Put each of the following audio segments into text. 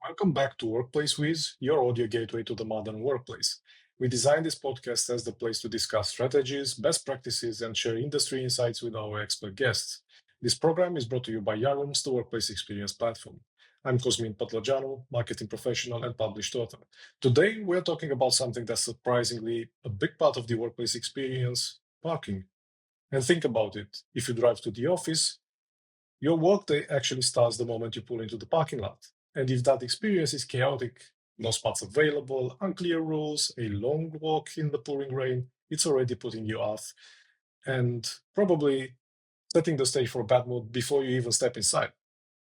Welcome back to Workplace Whiz, your audio gateway to the modern workplace. We designed this podcast as the place to discuss strategies, best practices, and share industry insights with our expert guests. This program is brought to you by YAROOMS, the workplace experience platform. I'm Cosmin Patlageanu, marketing professional and published author. Today, we're talking about something that's surprisingly a big part of the workplace experience: parking. And think about it: if you drive to the office, your workday actually starts the moment you pull into the parking lot. And if that experience is chaotic, no spots available, unclear rules, a long walk in the pouring rain, it's already putting you off and probably setting the stage for a bad mood before you even step inside.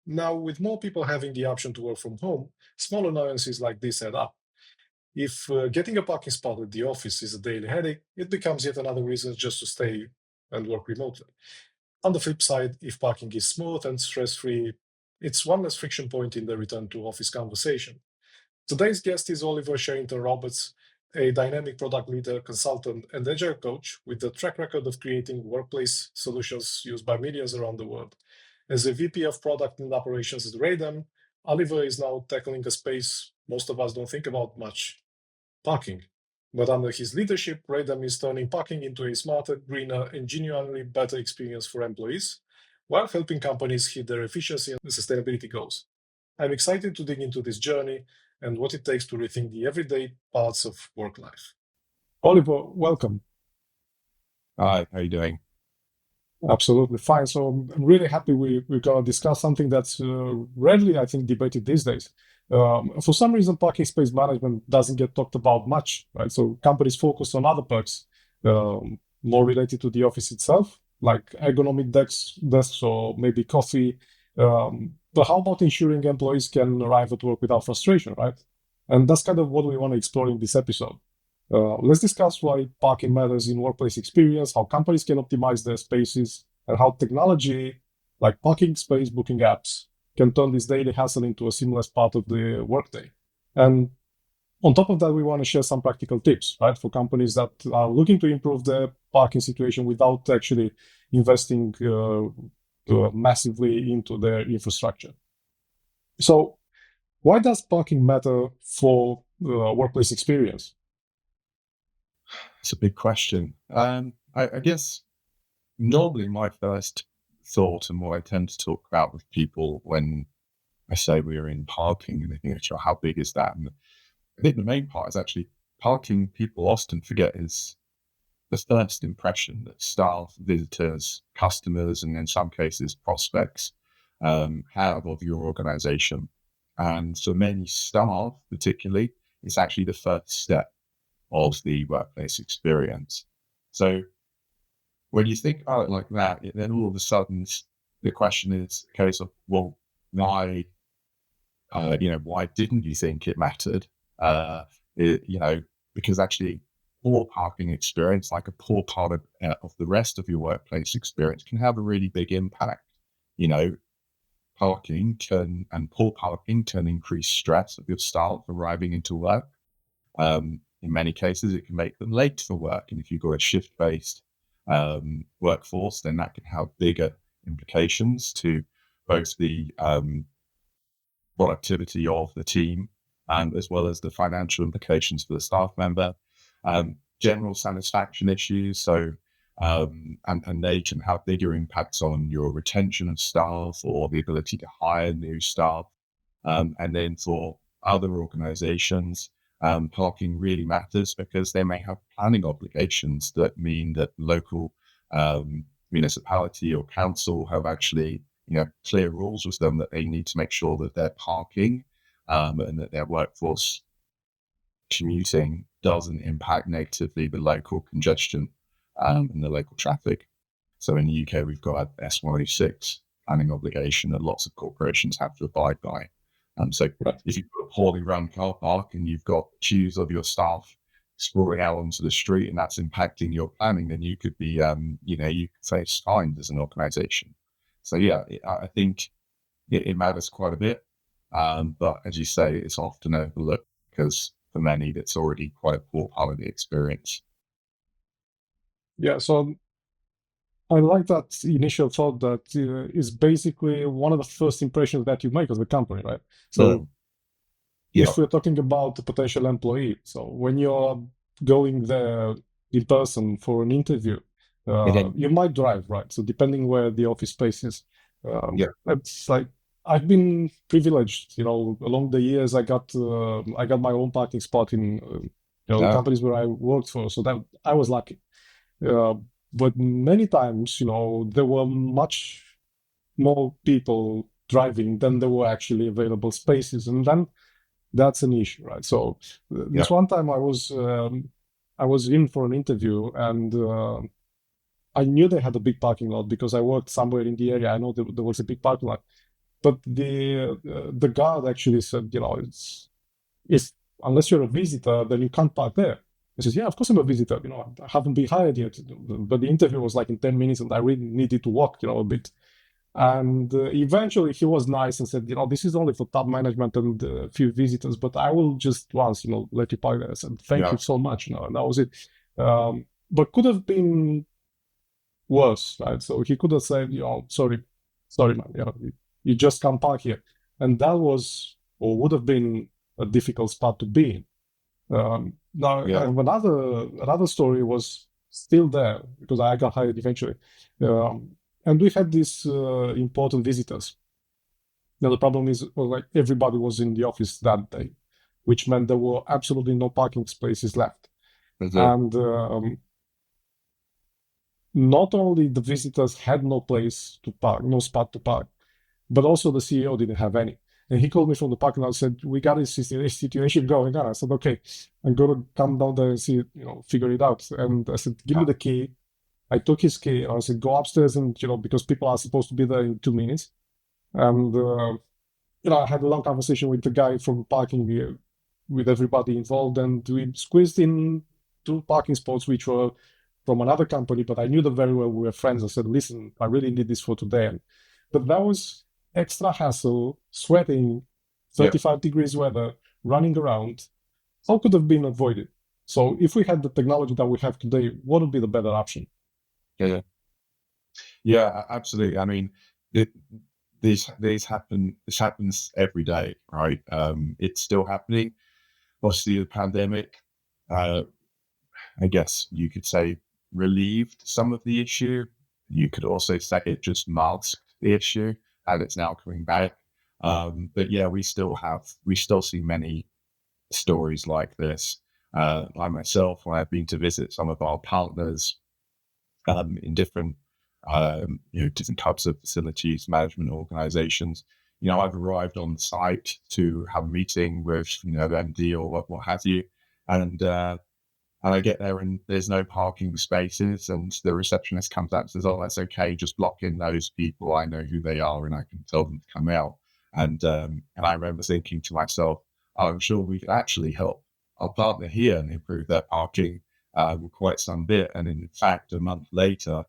Now, with more people having the option to work from home, small annoyances like this add up. If getting a parking spot at the office is a daily headache, it becomes yet another reason just to stay and work remotely. On the flip side, if parking is smooth and stress-free, it's one less friction point in the return to office conversation. Today's guest is Oliver Sherrington Roberts, a dynamic product leader, consultant, and agile coach with a track record of creating workplace solutions used by millions around the world. As a VP of product and operations at Radam, Oliver is now tackling a space most of us don't think about much: parking. But under his leadership, Radam is turning parking into a smarter, greener, and genuinely better experience for employees, while helping companies hit their efficiency and sustainability goals. I'm excited to dig into this journey and what it takes to rethink the everyday parts of work life. Oliver, welcome. Hi, how you doing? Absolutely fine. So I'm really happy we're going to discuss something that's rarely, I think, debated these days. For some reason, parking space management doesn't get talked about much, right? So companies focus on other perks, more related to the office itself, like ergonomic desks or maybe coffee. But how about ensuring employees can arrive at work without frustration, right? And that's kind of what we want to explore in this episode. Let's discuss why parking matters in workplace experience, how companies can optimize their spaces, and how technology like parking space booking apps can turn this daily hassle into a seamless part of the workday. And on top of that, we want to share some practical tips, right, for companies that are looking to improve their parking situation without actually investing massively into their infrastructure. So, why does parking matter for workplace experience? It's a big question. I guess normally my first thought and what I tend to talk about with people when I say we're in parking and they think, "Sure, how big is that?" And I think the main part is actually parking. People often forget is the first impression that staff, visitors, customers, and in some cases prospects have of your organization. And for many staff, particularly, it's actually the first step of the workplace experience. So when you think about it like that, then all of a sudden the question is a case of, well, why, why didn't you think it mattered? Because actually poor parking experience, like a poor part of the rest of your workplace experience, can have a really big impact. Poor parking can increase stress of your staff arriving into work. In many cases, it can make them late for work. And if you've got a shift-based workforce, then that can have bigger implications to both the productivity of the team and as well as the financial implications for the staff member. General satisfaction issues. So, and they can have bigger impacts on your retention of staff or the ability to hire new staff. And then for other organizations, parking really matters because they may have planning obligations that mean that local municipality or council have actually, clear rules with them that they need to make sure that their parking and that their workforce commuting doesn't impact negatively the local congestion and the local traffic. So in the UK, we've got a S106 planning obligation that lots of corporations have to abide by. So if you've got a poorly run car park and you've got queues of your staff sprawling out onto the street and that's impacting your planning, then you could be, you could face fines as an organization. So yeah, I think it matters quite a bit. But as you say, it's often overlooked because for many, that's already quite a poor part of the experience. Yeah, so I like that initial thought that is basically one of the first impressions that you make as a company, right? So Yeah. if we're talking about the potential employee, so when you're going there in person for an interview, Mhm. you might drive, right? So depending where the office space is, Yeah. it's like I've been privileged, along the years. I got my own parking spot in the No. companies where I worked for, so that I was lucky. Uh, but many times, there were much more people driving than there were actually available spaces, and then that's an issue, right? So Yeah. this one time I was in for an interview, and I knew they had a big parking lot because I worked somewhere in the area. I know there was a big parking lot, but the guard actually said, it's unless you're a visitor, then you can't park there. He says, yeah, of course I'm a visitor. I haven't been hired yet, but the interview was like in 10 minutes, and I really needed to walk, a bit. And eventually he was nice and said, this is only for top management and a few visitors, but I will just once, let you park there. I said, thank Yeah. you so much, and that was it. But could have been worse, right? So he could have said, sorry, man, you just can't park here. And that was, or would have been, a difficult spot to be in. Now, I Yeah. have another story was still there because I got hired eventually. And we had these important visitors. Now, the problem is, well, like everybody was in the office that day, which meant there were absolutely no parking spaces left. That's it. And not only the visitors had no place to park, no spot to park, but also the CEO didn't have any. And he called me from the parking lot and said, we got this situation going on. I said, okay, I'm going to come down there and see, figure it out. And I said, give me the key. I took his key. I said, go upstairs and, because people are supposed to be there in 2 minutes. And, I had a long conversation with the guy from parking here, with everybody involved, and we squeezed in two parking spots, which were from another company, but I knew them very well. We were friends. I said, listen, I really need this for today. But that was extra hassle, sweating, Yeah. 35 degrees weather, running around. How could have been avoided? So if we had the technology that we have today, what would be the better option? Yeah. Yeah. Absolutely. I mean, it, these happen. This happens every day, right? It's still happening. Obviously, the pandemic, uh, I guess you could say, relieved some of the issue. You could also say it just masked the issue, and it's now coming back. But yeah, we still see many stories like this. I myself, when I've been to visit some of our partners in different, different types of facilities management organizations, I've arrived on site to have a meeting with, the MD or what have you, and and I get there and there's no parking spaces, and the receptionist comes out and says, "Oh, that's okay. Just block in those people. I know who they are, and I can tell them to come out." And I remember thinking to myself, "Oh, I'm sure we could actually help our partner here and improve their parking quite some bit." And in fact, a month later,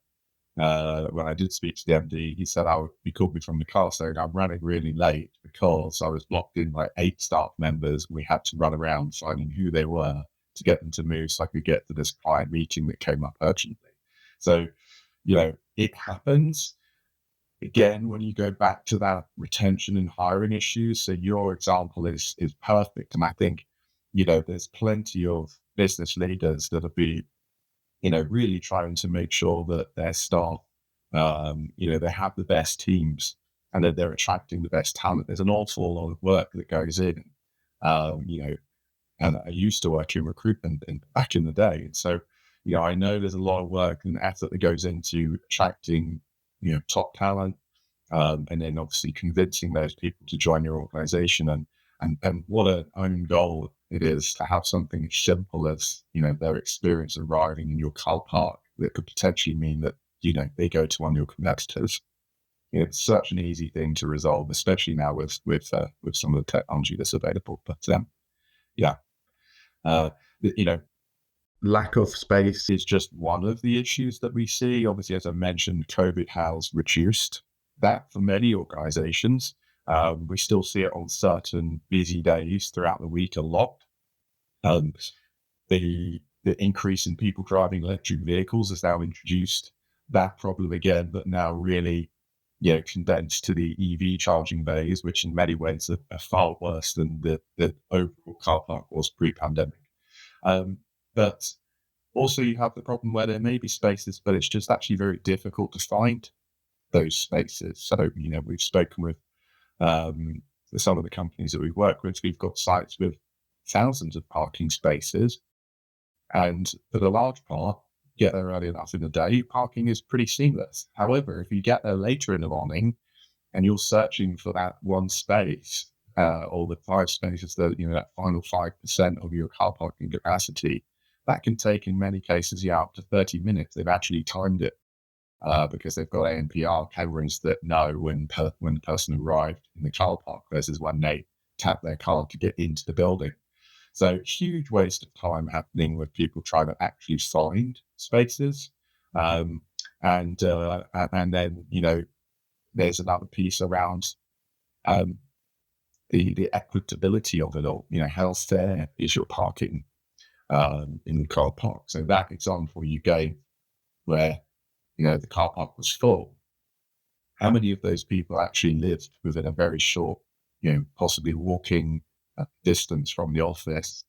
when I did speak to the MD, he said, he called me from the car saying I'm running really late because I was blocked in like 8 staff members. We had to run around finding who they were to get them to move so I could get to this client meeting that came up urgently. So, it happens. Again, when you go back to that retention and hiring issues, so your example is perfect. And I think, there's plenty of business leaders that have been really trying to make sure that their staff, they have the best teams and that they're attracting the best talent. There's an awful lot of work that goes in, um, you know, and I used to work in recruitment back in the day. And so, I know there's a lot of work and effort that goes into attracting, top talent, and then obviously convincing those people to join your organization. And what an own goal it is to have something as simple as, their experience arriving in your car park that could potentially mean that, they go to one of your competitors. It's such an easy thing to resolve, especially now with some of the technology that's available. But yeah, uh, you know, lack of space is just one of the issues that we see. Obviously, as I mentioned, COVID has reduced that for many organizations. We still see it on certain busy days throughout the week a lot. Um, the increase in people driving electric vehicles has now introduced that problem again, but now really condensed to the EV charging bays, which in many ways are far worse than the overall car park was pre-pandemic. But also you have the problem where there may be spaces, but it's just actually very difficult to find those spaces. So, we've spoken with some of the companies that we've worked with. We've got sites with thousands of parking spaces. And for the large part, get there early enough in the day, parking is pretty seamless. However, if you get there later in the morning and you're searching for that one space, or the 5 spaces that, that final 5% of your car parking capacity, that can take in many cases up to 30 minutes. They've actually timed it because they've got ANPR cameras that know when the person arrived in the car park versus when they tap their card to get into the building. So huge waste of time happening with people trying to actually find spaces. And then, there's another piece around the equitability of it all. How fair is your parking in the car park? So that example you gave where, the car park was full, how many of those people actually lived within a very short, possibly walking distance from the office,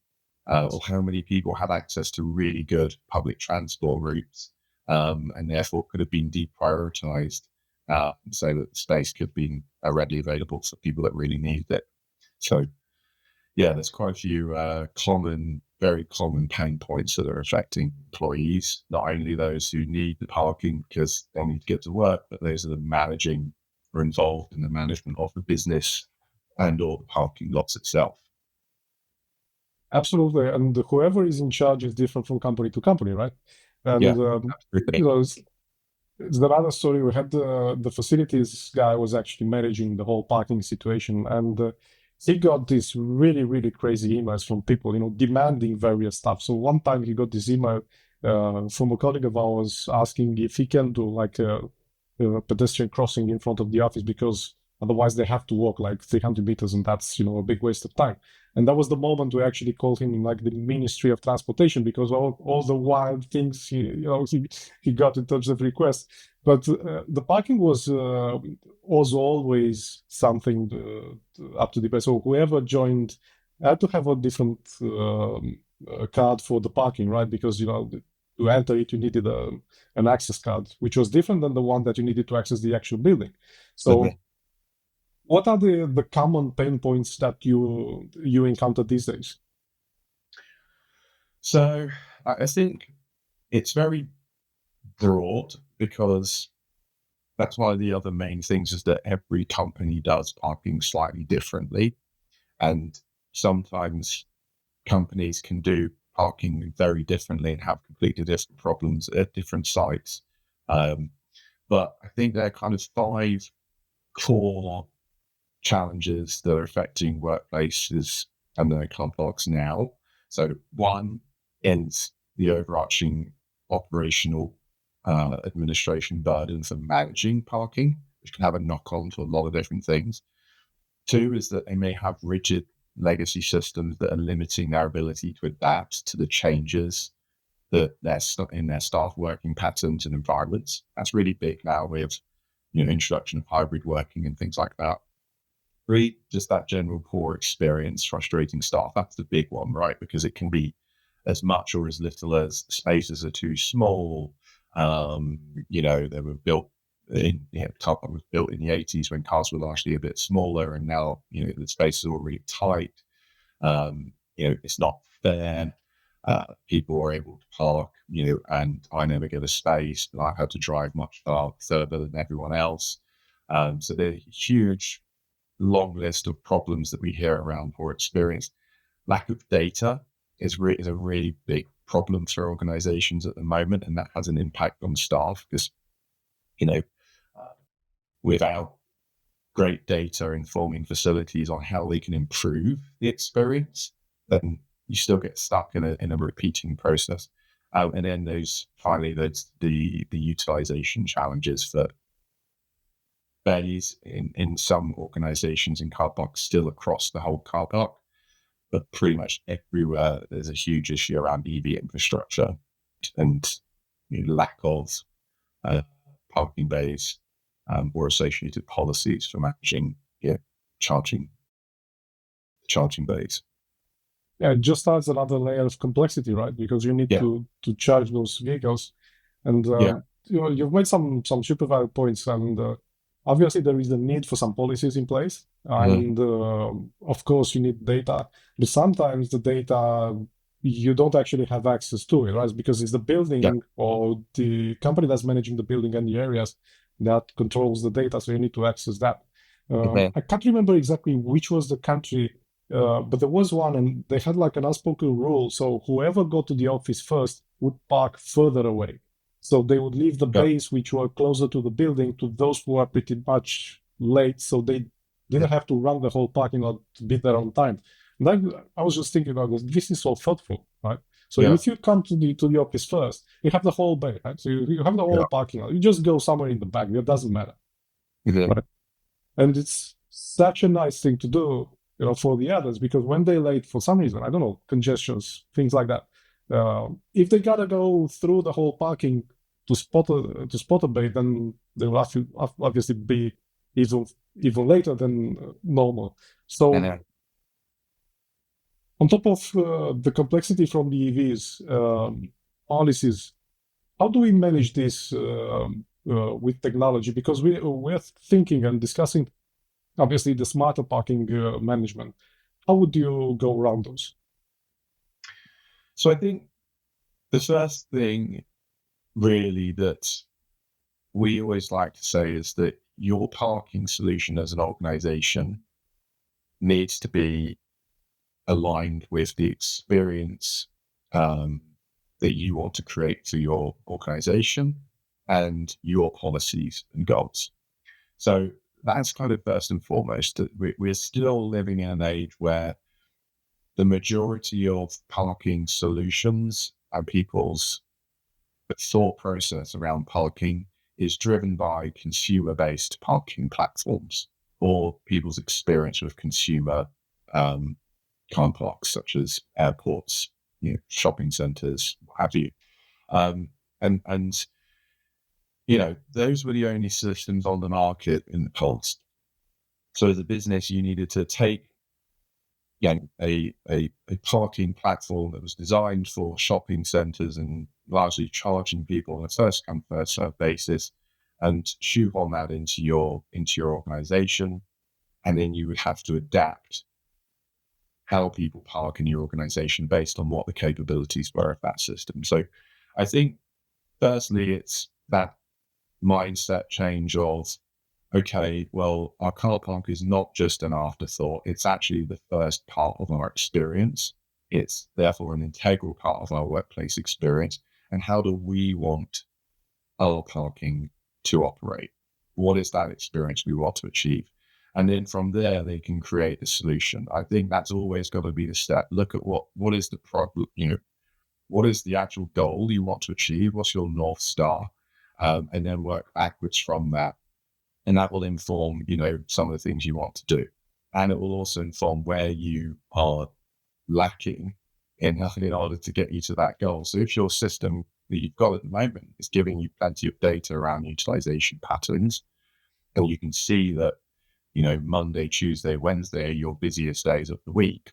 or how many people had access to really good public transport routes, and therefore could have been deprioritized so that the space could be readily available for people that really needed it. So, there's quite a few very common pain points that are affecting employees, not only those who need the parking because they need to get to work, but those that are managing or involved in the management of the business and or the parking lots itself. Absolutely, and whoever is in charge is different from company to company, right? And it's another story. We had the facilities guy was actually managing the whole parking situation, and he got these really, really crazy emails from people, demanding various stuff. So one time he got this email from a colleague of ours asking if he can do like a pedestrian crossing in front of the office because otherwise they have to walk like 300 meters, and that's a big waste of time. And that was the moment we actually called him like the Ministry of Transportation because all the wild things he got in terms of requests. But the parking was always something up to debate. So whoever joined had to have a different card for the parking, right? Because to enter it, you needed an access card, which was different than the one that you needed to access the actual building. So. Okay. What are the common pain points that you encounter these days? So I think it's very broad because that's one of the other main things is that every company does parking slightly differently. And sometimes companies can do parking very differently and have completely different problems at different sites. But I think there are kind of 5 core challenges that are affecting workplaces and their car parks now. So one is the overarching operational administration burden for managing parking, which can have a knock-on to a lot of different things. 2 is that they may have rigid legacy systems that are limiting their ability to adapt to the changes that in their staff working patterns and environments. That's really big now with introduction of hybrid working and things like that. 3, just that general poor experience, frustrating staff. That's the big one, right? Because it can be as much or as little as spaces are too small. They were built car park was built in the 80s when cars were largely a bit smaller, and now the spaces are really tight. It's not fair. People are able to park, and I never get a space, but I have to drive much further than everyone else. So there's a huge long list of problems that we hear around poor experience. Lack of data is a really big problem for organizations at the moment, and that has an impact on staff because, without great data informing facilities on how they can improve the experience, then you still get stuck in a repeating process. And then there's the utilization challenges for bays in some organizations in car parks still across the whole car park, but pretty much everywhere there's a huge issue around EV infrastructure and lack of parking bays or associated policies for managing charging bays. Yeah, it just adds another layer of complexity, right? Because you need to charge those vehicles, and you've made some super valid points, and obviously there is a need for some policies in place, and of course you need data, but sometimes the data you don't actually have access to it, right? Because it's the building or the company that's managing the building and the areas that controls the data, so you need to access that. I can't remember exactly which was the country. But there was one, and they had like an unspoken rule. So whoever got to the office first would park further away. So they would leave the bays which were closer to the building to those who are pretty much late. So they didn't have to run the whole parking lot to be there on time. And I was just thinking about this is so thoughtful, right? So if you come to the office first, you have the whole bay, right? So you have the whole parking lot. You just go somewhere in the back. It doesn't matter. Right? And it's such a nice thing to do, for the others, because when they're late for some reason, I don't know, congestions, things like that. If they gotta go through the whole parking to spot a bay, then they will obviously be even later than normal. So on top of the complexity from the EVs policies, how do we manage this with technology? Because we're thinking and discussing, obviously, the smarter parking management. How would you go around those? So I think the first thing really that we always like to say is that your parking solution as an organization needs to be aligned with the experience that you want to create for your organization and your policies and goals. So that's kind of first and foremost. We're still living in an age where the majority of parking solutions and people's thought process around parking is driven by consumer-based parking platforms or people's experience with consumer car parks, such as airports, shopping centers, what have you. And those were the only systems on the market in the past. So as a business, you needed to take a parking platform that was designed for shopping centers and largely charging people on a first come, first served basis, and shoehorn that into your organization. And then you would have to adapt how people park in your organization based on what the capabilities were of that system. So I think firstly, it's that mindset change of, okay, well, our car park is not just an afterthought. It's actually the first part of our experience. It's therefore an integral part of our workplace experience. And how do we want our parking to operate? What is that experience we want to achieve? And then from there, they can create a solution. I think that's always got to be the step. Look at what is the problem, what is the actual goal you want to achieve? What's your North Star? And then work backwards from that. And that will inform, some of the things you want to do. And it will also inform where you are lacking in order to get you to that goal. So if your system that you've got at the moment is giving you plenty of data around utilization patterns, and you can see that, Monday, Tuesday, Wednesday are your busiest days of the week,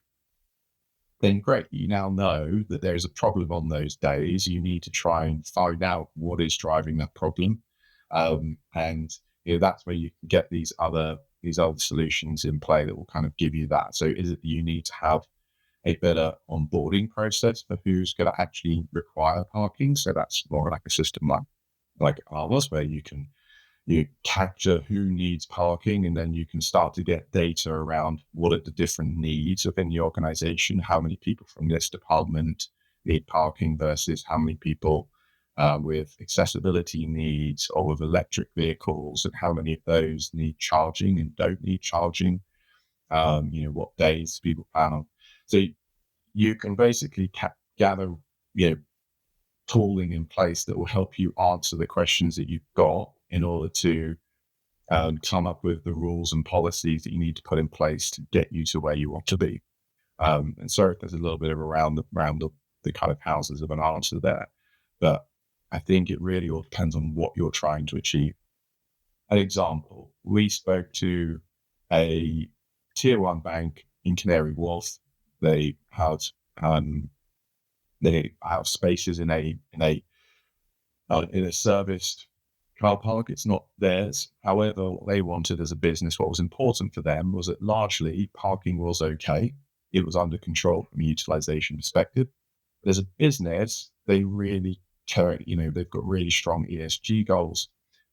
then great. You now know that there's a problem on those days. You need to try and find out what is driving that problem. And that's where you can get these other solutions in play that will kind of give you that. So is it that you need to have a better onboarding process for who's going to actually require parking? So that's more like a system like ours, where you capture who needs parking, and then you can start to get data around what are the different needs within the organization. How many people from this department need parking versus how many people with accessibility needs or with electric vehicles, and how many of those need charging and don't need charging. What days people plan on. So you can basically gather, tooling in place that will help you answer the questions that you've got in order to come up with the rules and policies that you need to put in place to get you to where you want to be. And sorry if there's a little bit of around the kind of houses of an answer there, but I think it really all depends on what you're trying to achieve. an example. We spoke to a tier one bank in Canary Wharf. They had spaces in a serviced car park. It's not theirs. However, what they wanted as a business, what was important for them was that largely parking was okay. It was under control from a utilization perspective. But as a business, they really care, they've got really strong ESG goals.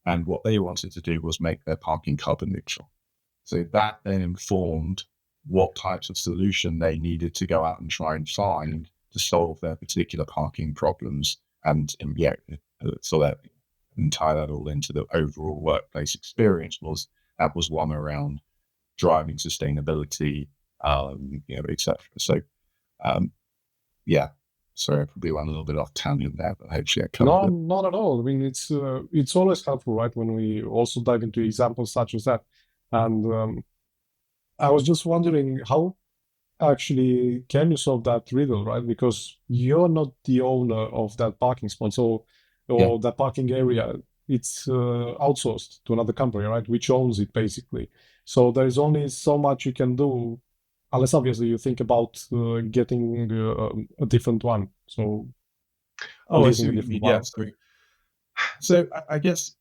And what they wanted to do was make their parking carbon neutral. So that then informed what types of solution they needed to go out and try and find to solve their particular parking problems. And so that and tie that all into the overall workplace experience was one around driving sustainability, etc. So, sorry, I probably went a little bit off tangent there, but hopefully I covered No, it. not at all. I mean, it's always helpful, right, when we also dive into examples such as that. And I was just wondering how actually can you solve that riddle, right? Because you're not the owner of that parking spot, Yeah. or that parking area. It's outsourced to another company, right, which owns it basically. So there is only so much you can do, unless obviously you think about getting a different one. So Oh, I see leasing a what you different mean. Yeah. one. So I guess,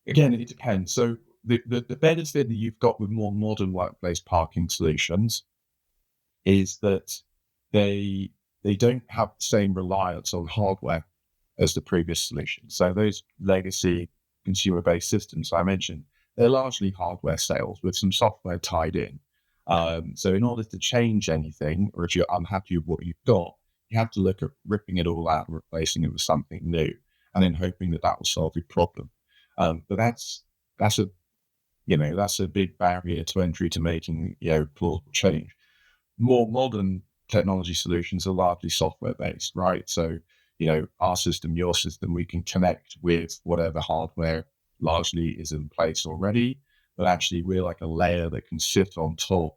again, it depends. So the benefit that you've got with more modern workplace parking solutions is that they don't have the same reliance on hardware as the previous solution. So those legacy consumer-based systems I mentioned, they're largely hardware sales with some software tied in. So in order to change anything, or if you're unhappy with what you've got, you have to look at ripping it all out and replacing it with something new, and then hoping that will solve your problem. But that's a big barrier to entry to making plausible change. More modern technology solutions are largely software based, right? So, our system, your system, we can connect with whatever hardware largely is in place already, but actually we're like a layer that can sit on top,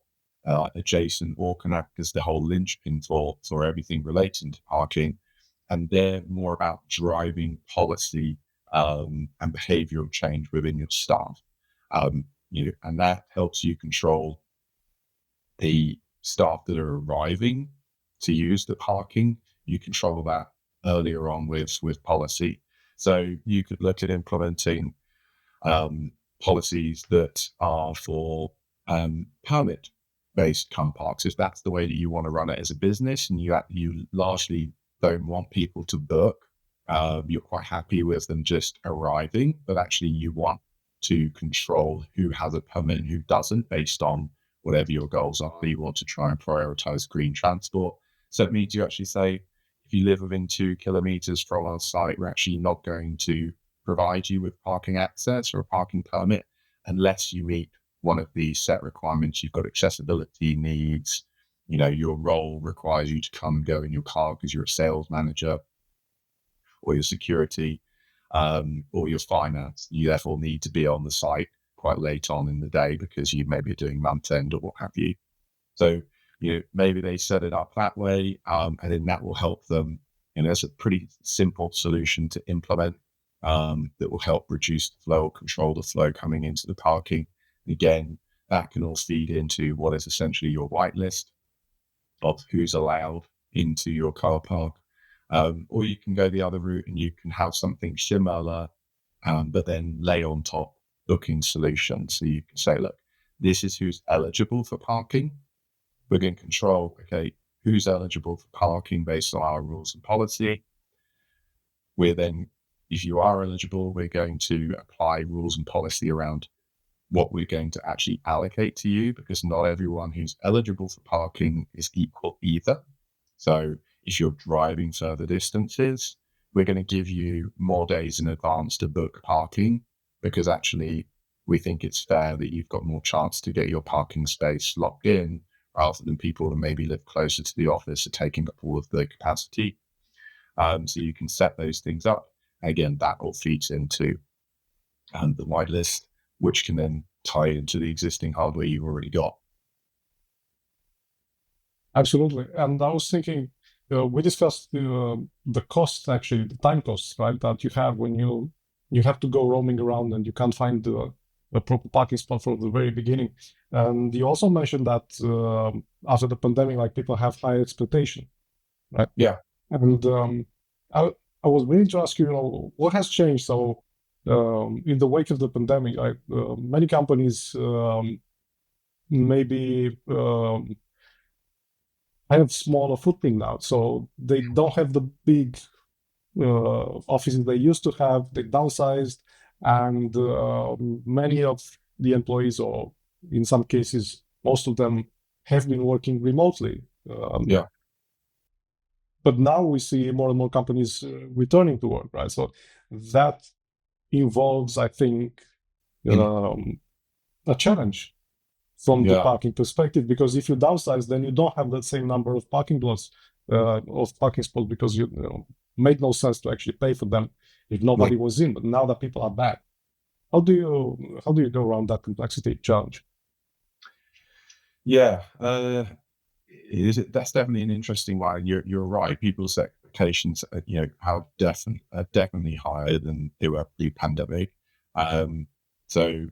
adjacent, or can act as the whole linchpin for everything relating to parking. And they're more about driving policy and behavioral change within your staff. And that helps you control the staff that are arriving to use the parking. You control that earlier on with policy. So you could look at implementing policies that are for permit-based car parks, if that's the way that you want to run it as a business, and you largely don't want people to book. You're quite happy with them just arriving, but actually you want to control who has a permit and who doesn't based on whatever your goals are. You want to try and prioritize green transport. So it means you actually say, if you live within 2 kilometers from our site, we're actually not going to provide you with parking access or a parking permit unless you meet one of these set requirements. You've got accessibility needs. Your role requires you to come and go in your car because you're a sales manager, or your security, or your finance. You therefore need to be on the site quite late on in the day because you may be doing month end or what have you. So, maybe they set it up that way, and then that will help them. It's a pretty simple solution to implement that will help reduce the flow or control the flow coming into the parking. And again, that can all feed into what is essentially your whitelist of who's allowed into your car park. Or you can go the other route and you can have something similar, but then lay on top booking solutions. So you can say, look, this is who's eligible for parking. We're going to control, okay, who's eligible for parking based on our rules and policy. We're then, if you are eligible, we're going to apply rules and policy around what we're going to actually allocate to you, because not everyone who's eligible for parking is equal either. So if you're driving further distances, we're going to give you more days in advance to book parking, because actually we think it's fair that you've got more chance to get your parking space locked in, rather than people who maybe live closer to the office are taking up all of the capacity. So you can set those things up. Again, that all feeds into the whitelist, which can then tie into the existing hardware you've already got. Absolutely. And I was thinking, we discussed the costs, actually, the time costs, right, that you have when you have to go roaming around and you can't find a proper parking spot from the very beginning. And you also mentioned that after the pandemic, like people have high expectation, right? Yeah. And I, I was willing to ask you, what has changed? So in the wake of the pandemic, many companies maybe have smaller footprint now, so they don't have the big offices they used to have. They downsized, and many of the employees, or in some cases, most of them, have been working remotely. Yeah. But now we see more and more companies returning to work, right? So that involves, I think, a challenge from the Yeah. parking perspective, because if you downsize, then you don't have the same number of parking lots of parking spots, because you know, made no sense to actually pay for them if nobody was in. But now that people are back, how do you go around that complexity challenge? Yeah. That's definitely an interesting one. You're right. People's expectations, are definitely higher than they were pre-pandemic. So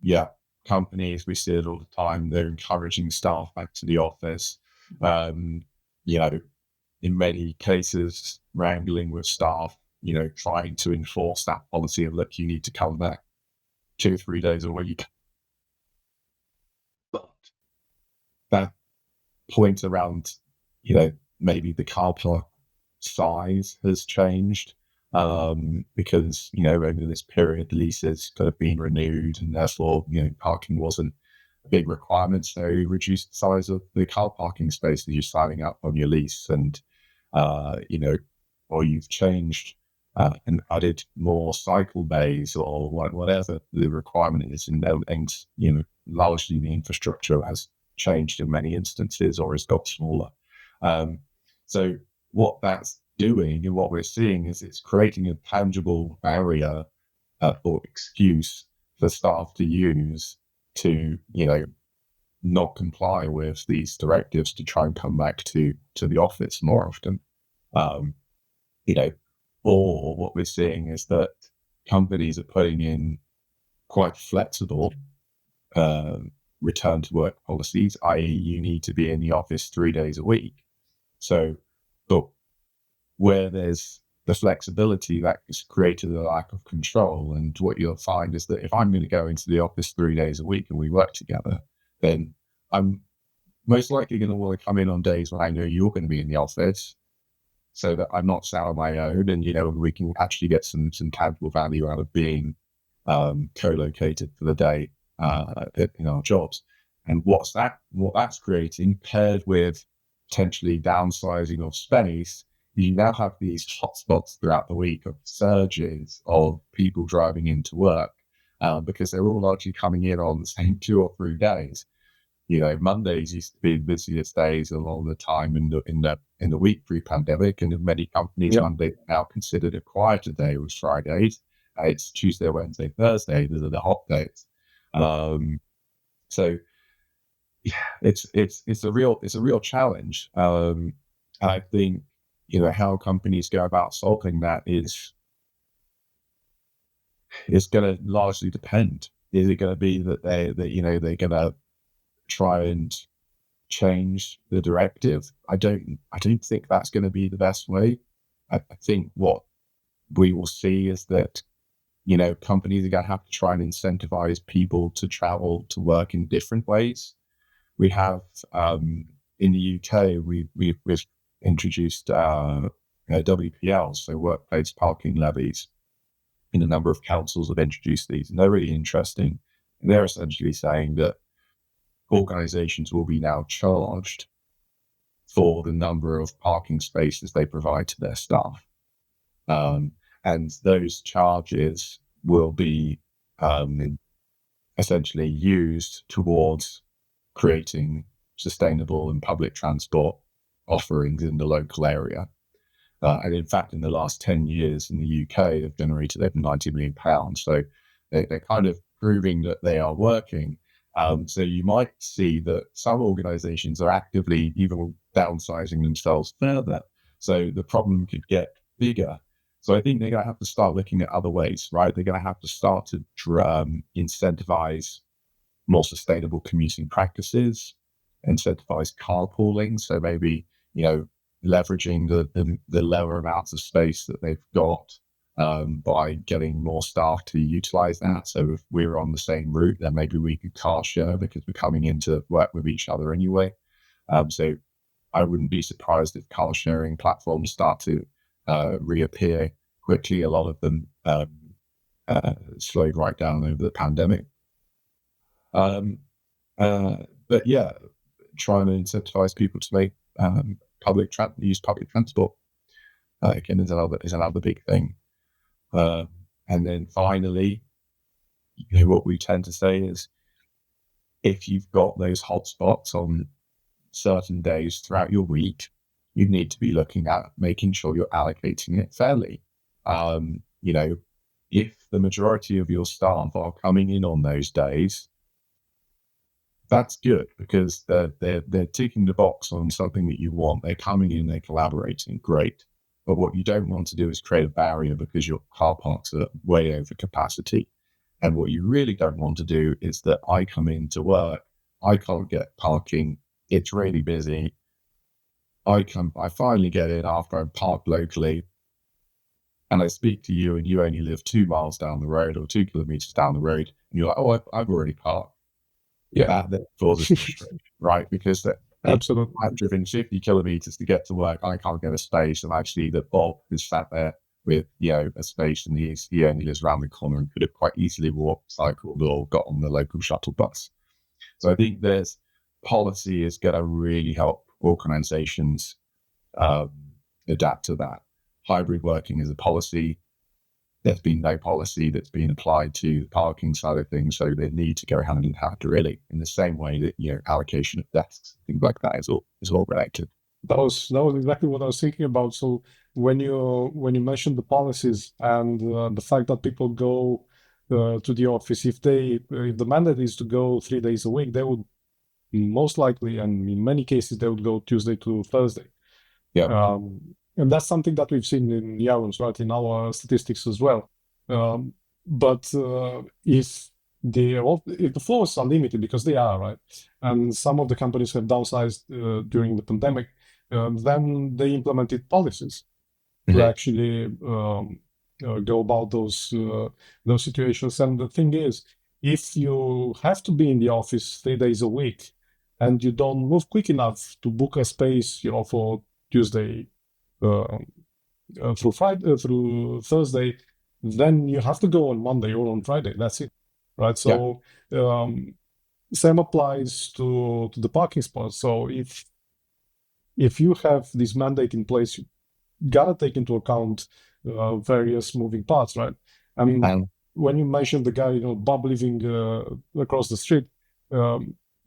yeah, companies, we see it all the time. They're encouraging staff back to the office. You know, in many cases, wrangling with staff. Trying to enforce that policy of, look, you need to come back 2-3 days a week. But that point around, maybe the car park size has changed, because, over this period, the leases could have been renewed, and therefore, parking wasn't a big requirement. So you reduce the size of the car parking space that you're signing up on your lease, and, or you've changed and added more cycle bays, or whatever the requirement is, and largely the infrastructure has changed in many instances, or has got smaller. So what that's doing, and what we're seeing, is it's creating a tangible barrier or excuse for staff to use to, not comply with these directives, to try and come back to the office more often. Um, or what we're seeing is that companies are putting in quite flexible return to work policies, i.e., you need to be in the office 3 days a week. So, but where there's the flexibility, that has created a lack of control. And what you'll find is that if I'm going to go into the office 3 days a week and we work together, then I'm most likely going to want to come in on days when I know you're going to be in the office, so that I'm not sat on my own, and we can actually get some tangible value out of being co-located for the day in our jobs. And what that's creating, paired with potentially downsizing of space, you now have these hotspots throughout the week of surges of people driving into work, because they're all largely coming in on the same 2 or 3 days. Mondays used to be the busiest days a lot of the time in the week pre-pandemic, and in many companies, Yep. Monday now considered a quieter day with Fridays. It's Tuesday, Wednesday, Thursday. Those are the hot days. So it's a real challenge. And I think how companies go about solving that is going to largely depend. Is it going to be that they're going to try and change the directive? I don't think that's going to be the best way. I think what we will see is that companies are going to have to try and incentivize people to travel to work in different ways. We have in the UK, we've introduced WPLs, so workplace parking levies. In a number of councils have introduced these, and they're really interesting. And they're essentially saying that organizations will be now charged for the number of parking spaces they provide to their staff. And those charges will be essentially used towards creating sustainable and public transport offerings in the local area. And in fact, in the last 10 years in the UK, they've generated over £90 million. So they're kind of proving that they are working. So you might see that some organizations are actively even downsizing themselves further. So the problem could get bigger. So I think they're going to have to start looking at other ways, right? They're going to have to start to incentivize more sustainable commuting practices, incentivize carpooling. So maybe, leveraging the lower amounts of space that they've got by getting more staff to utilize that. So if we're on the same route, then maybe we could car share because we're coming into work with each other anyway. So I wouldn't be surprised if car sharing platforms start to reappear quickly. A lot of them slowed right down over the pandemic. But yeah, trying to incentivize people to make use public transport again is another big thing. And then finally, what we tend to say is, if you've got those hotspots on certain days throughout your week, you need to be looking at making sure you're allocating it fairly. If the majority of your staff are coming in on those days, that's good because they're ticking the box on something that you want. They're coming in, they're collaborating, great. But what you don't want to do is create a barrier because your car parks are way over capacity. And what you really don't want to do is that I come in to work, I can't get parking, it's really busy. I finally get in after I'm parked locally, and I speak to you, and you only live 2 miles down the road or 2 kilometers down the road, and you're like, "Oh, I've already parked." Yeah, That causes frustration, right? Because absolutely. I've driven 50 kilometers to get to work, I can't get a space, and actually the Bob is sat there with a space, and he only lives around the corner and could have quite easily walked, cycled, or got on the local shuttle bus. So I think policy is going to really help organizations adapt to that. Hybrid working is a policy. There's been no policy that's been applied to the parking side of things, so they need to go hand in hand, really, in the same way that allocation of desks, things like that is all related. That was exactly what I was thinking about. So when you mentioned the policies and the fact that people go to the office, if the mandate is to go 3 days a week, they would most likely, and in many cases, they would go Tuesday to Thursday. Yeah. And that's something that we've seen in YAROOMS, right, in our statistics as well. But if the floors are limited, because they are, right, and some of the companies have downsized during the pandemic, then they implemented policies to actually go about those situations. And the thing is, if you have to be in the office 3 days a week and you don't move quick enough to book a space, for Tuesday through Thursday, then you have to go on Monday or on Friday. That's it, right? So same applies to the parking spots. So if you have this mandate in place, you gotta take into account various moving parts, right? I mean, when you mentioned the guy, Bob living across the street,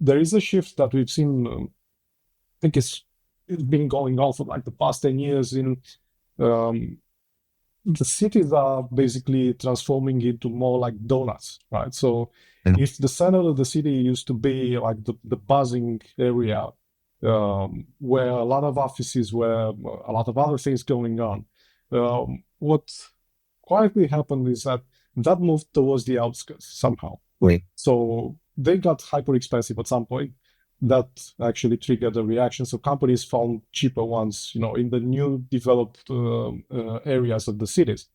there is a shift that we've seen. I think it's been going on for like the past 10 years in the cities are basically transforming into more like donuts, right? So if the center of the city used to be like the buzzing area, where a lot of offices, where a lot of other things going on, what quietly happened is that moved towards the outskirts somehow. Right. So they got hyper expensive at some point. That actually triggered a reaction. So companies found cheaper ones, in the new developed areas of the cities.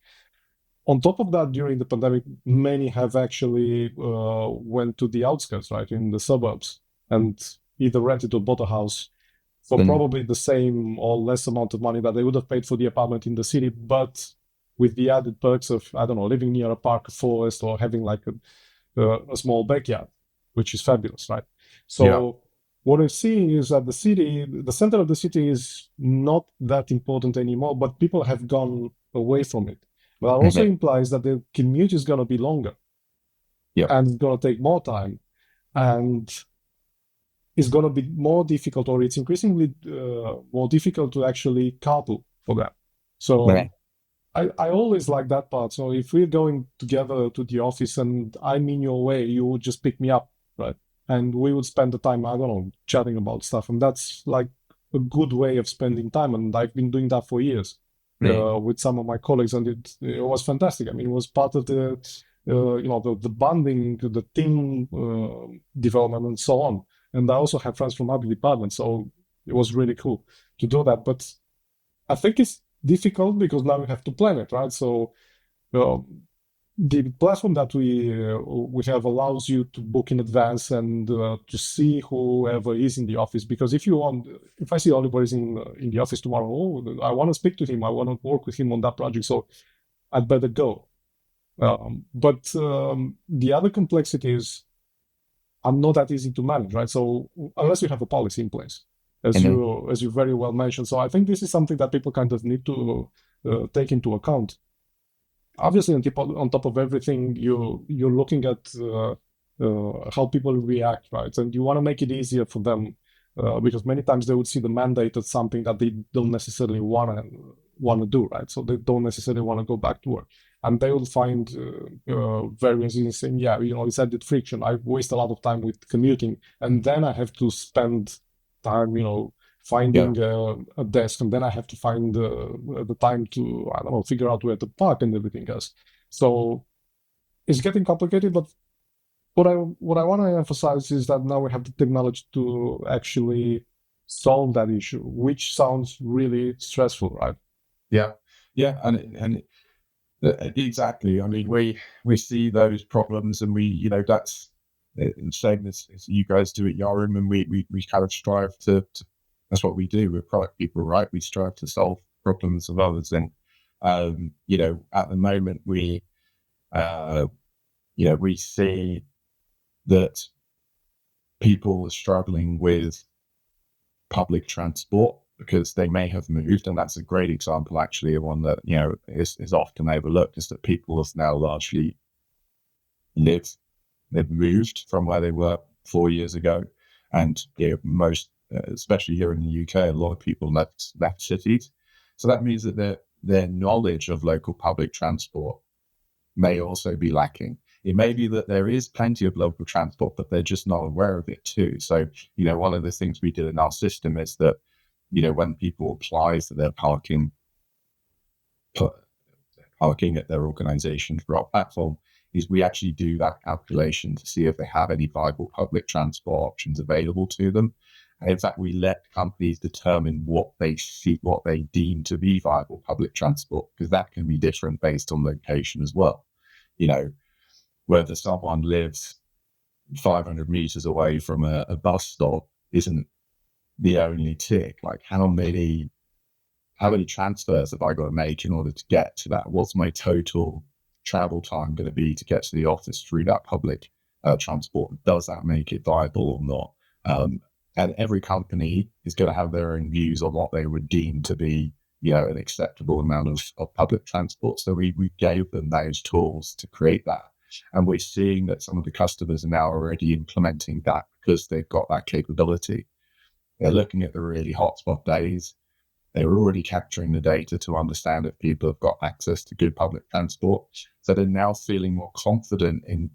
On top of that, during the pandemic, many have actually went to the outskirts, right, in the suburbs, and either rented or bought a house for probably the same or less amount of money that they would have paid for the apartment in the city, but with the added perks of, I don't know, living near a park, a forest, or having like a small backyard, which is fabulous, right? So what we're seeing is that the center of the city is not that important anymore, but people have gone away from it. But that also implies that the commute is going to be longer. And it's going to take more time. And it's going to be more difficult, or it's increasingly more difficult to actually carpool for them. So I always like that part. So if we're going together to the office and I'm in your way, you would just pick me up, right? And we would spend the time, I don't know, chatting about stuff. And that's like a good way of spending time. And I've been doing that for years. with some of my colleagues, and it was fantastic. I mean, it was part of the the bonding, the team development, and so on. And I also have friends from other departments, so it was really cool to do that. But I think it's difficult because now we have to plan it, right? So the platform that we have allows you to book in advance and to see whoever is in the office. Because if I see Oliver is in the office tomorrow, I want to speak to him, I want to work with him on that project, so I'd better go. But the other complexities are not that easy to manage, right? So unless you have a policy in place, as you very well mentioned. So I think this is something that people kind of need to take into account. Obviously, on top of everything, you're looking at how people react, right? And you want to make it easier for them because many times they would see the mandate as something that they don't necessarily want to do, right? So they don't necessarily want to go back to work, and they will find variance in saying, yeah, it's added friction. I waste a lot of time with commuting, and then I have to spend time, finding a desk, and then I have to find the time to, I don't know, figure out where to park and everything else. So it's getting complicated, but what I want to emphasize is that now we have the technology to actually solve that issue, which sounds really stressful, right? Yeah, and exactly. I mean, we see those problems, and that's the same as you guys do at YAROOM, and we kind of strive to that's what we do. We're product people, right? We strive to solve problems of others. And, at the moment we see that people are struggling with public transport because they may have moved. And that's a great example, actually, of one that, is often overlooked, is that people have now largely they've moved from where they were 4 years ago. And most, especially here in the UK, a lot of people left cities. So that means that their knowledge of local public transport may also be lacking. It may be that there is plenty of local transport, but they're just not aware of it too. So, one of the things we did in our system is that, when people apply for their parking at their organization for our platform, is we actually do that calculation to see if they have any viable public transport options available to them. And in fact, we let companies determine what they deem to be viable public transport, because that can be different based on location as well. Whether someone lives 500 meters away from a bus stop isn't the only tick. Like, how many transfers have I got to make in order to get to that? What's my total travel time going to be to get to the office through that public transport? Does that make it viable or not? And every company is going to have their own views on what they would deem to be, an acceptable amount of public transport. So we gave them those tools to create that. And we're seeing that some of the customers are now already implementing that because they've got that capability. They're looking at the really hotspot days. They're already capturing the data to understand if people have got access to good public transport. So they're now feeling more confident in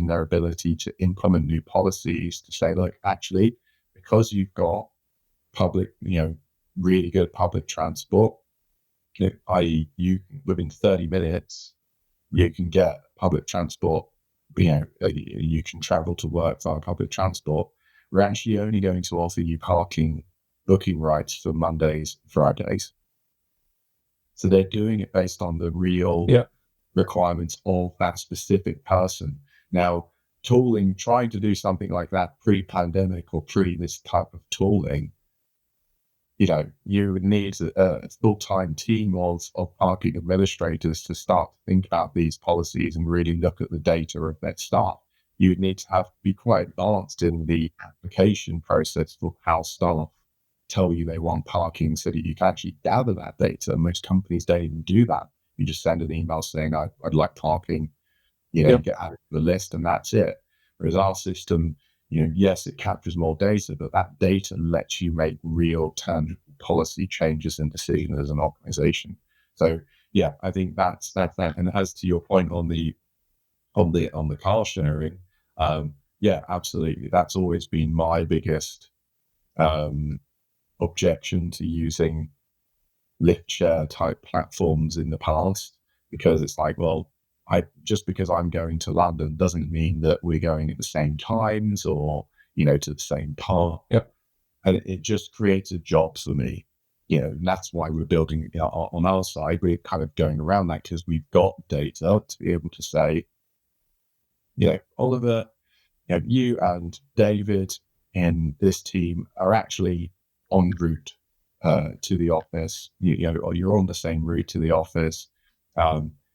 their ability to implement new policies to say, look, actually, because you've got public, really good public transport, i.e. you within 30 minutes, you can get public transport, you can travel to work via public transport. We're actually only going to offer you parking booking rights for Mondays, Fridays. So they're doing it based on the real requirements of that specific person. Now, trying to do something like that pre-pandemic or pre this type of tooling, you would need a full-time team of parking administrators to start to think about these policies and really look at the data of their staff. You would need to be quite advanced in the application process for how staff tell you they want parking so that you can actually gather that data. Most companies don't even do that. You just send an email saying, I'd like parking, get added to the list, and that's it. Whereas our system, yes, it captures more data, but that data lets you make real tangible policy changes and decisions as an organization. So yeah, I think that's that. And as to your point on the car sharing, yeah, absolutely. That's always been my biggest objection to using lift share type platforms in the past, because it's like, well, just because I'm going to London doesn't mean that we're going at the same times or, to the same park. Yep. And it just created jobs for me. And that's why we're building, on our side, we're kind of going around that because we've got data to be able to say, Oliver, you and David and this team are actually en route to the office. Or you're on the same route to the office.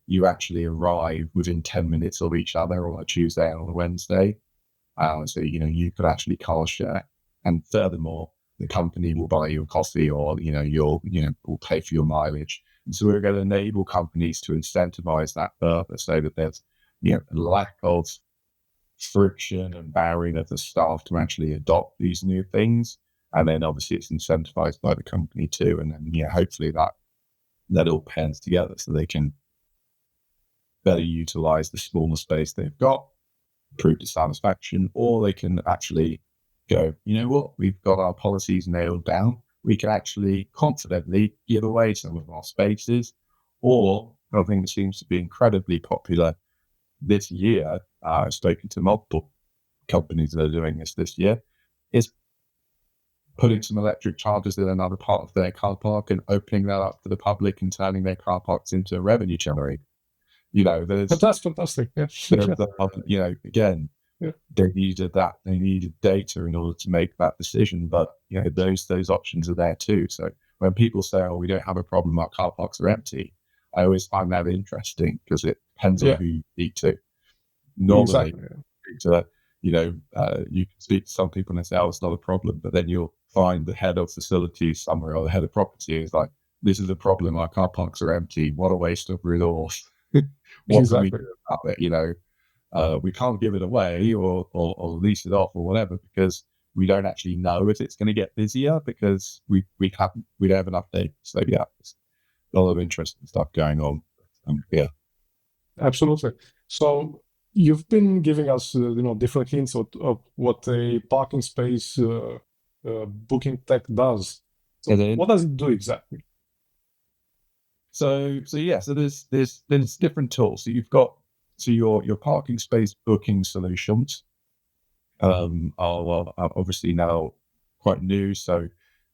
You actually arrive within 10 minutes of each other on a Tuesday and on a Wednesday. So, you could actually car share. And furthermore, the company will buy you a coffee or, will pay for your mileage. And so we're going to enable companies to incentivize that further so that there's, a lack of friction and barrier of the staff to actually adopt these new things. And then obviously it's incentivized by the company too. And then, hopefully that all pairs together so they can better utilize the smaller space they've got, improve the satisfaction, or they can actually go, we've got our policies nailed down. We can actually confidently give away some of our spaces. Or I think it seems to be incredibly popular this year, I've spoken to multiple companies that are doing this year, is putting some electric chargers in another part of their car park and opening that up to the public and turning their car parks into a revenue generator. That's fantastic. Yeah. Again, yeah. They needed data in order to make that decision, but those options are there too. So when people say, "Oh, we don't have a problem, our car parks are empty," I always find that interesting because it depends on who you speak to. Normally, Exactly. you can speak to some people and they say, "Oh, it's not a problem," but then you'll find the head of facilities somewhere or the head of property is like, "This is a problem. Our car parks are empty. What a waste of resource. What can we do about it? We can't give it away or lease it off or whatever because we don't actually know if it's going to get busier because we don't have enough data." So yeah, there's a lot of interesting stuff going on. Yeah, absolutely. So you've been giving us different hints of what a parking space booking tech does. So what does it do exactly? So there's different tools. So you've got your parking space booking solutions are obviously now quite new. So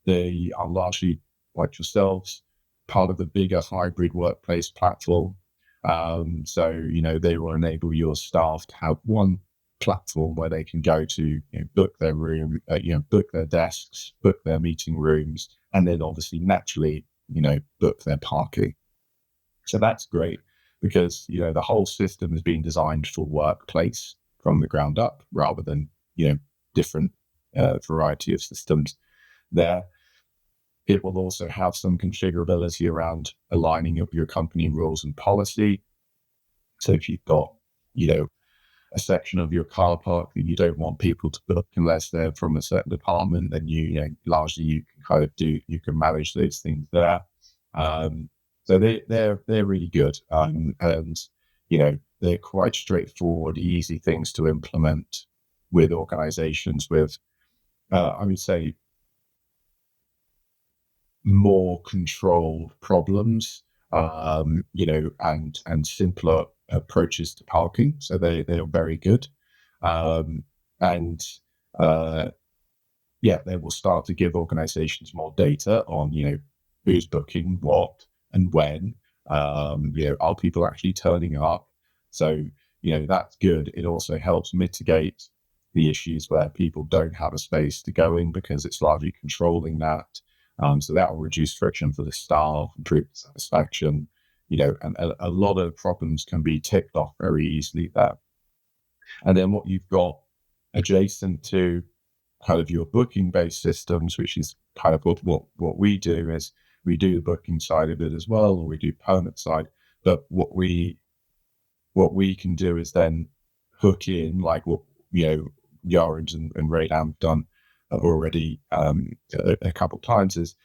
they are largely, like yourselves, part of the bigger hybrid workplace platform. So they will enable your staff to have one platform where they can go to book their room, book their desks, book their meeting rooms, and then obviously naturally book their parking. So that's great because, the whole system has been designed for workplace from the ground up rather than, different variety of systems there. It will also have some configurability around aligning up your company rules and policy. So if you've got, a section of your car park that you don't want people to book unless they're from a certain department, then largely you can manage those things there. So they're really good, and they're quite straightforward, easy things to implement with organizations with, I would say, more controlled problems, and simpler approaches to parking. So they are very good, and they will start to give organizations more data on who's booking what and when. Are people actually turning up? So that's good. It also helps mitigate the issues where people don't have a space to go in because it's largely controlling that. So that will reduce friction for the staff, improve satisfaction, and a lot of problems can be ticked off very easily there. And then what you've got adjacent to kind of your booking-based systems, which is kind of what we do, is we do the booking side of it as well, or we do permit side. But what we can do is then hook in, like what YAROOMS and Radam have done already a couple of times, is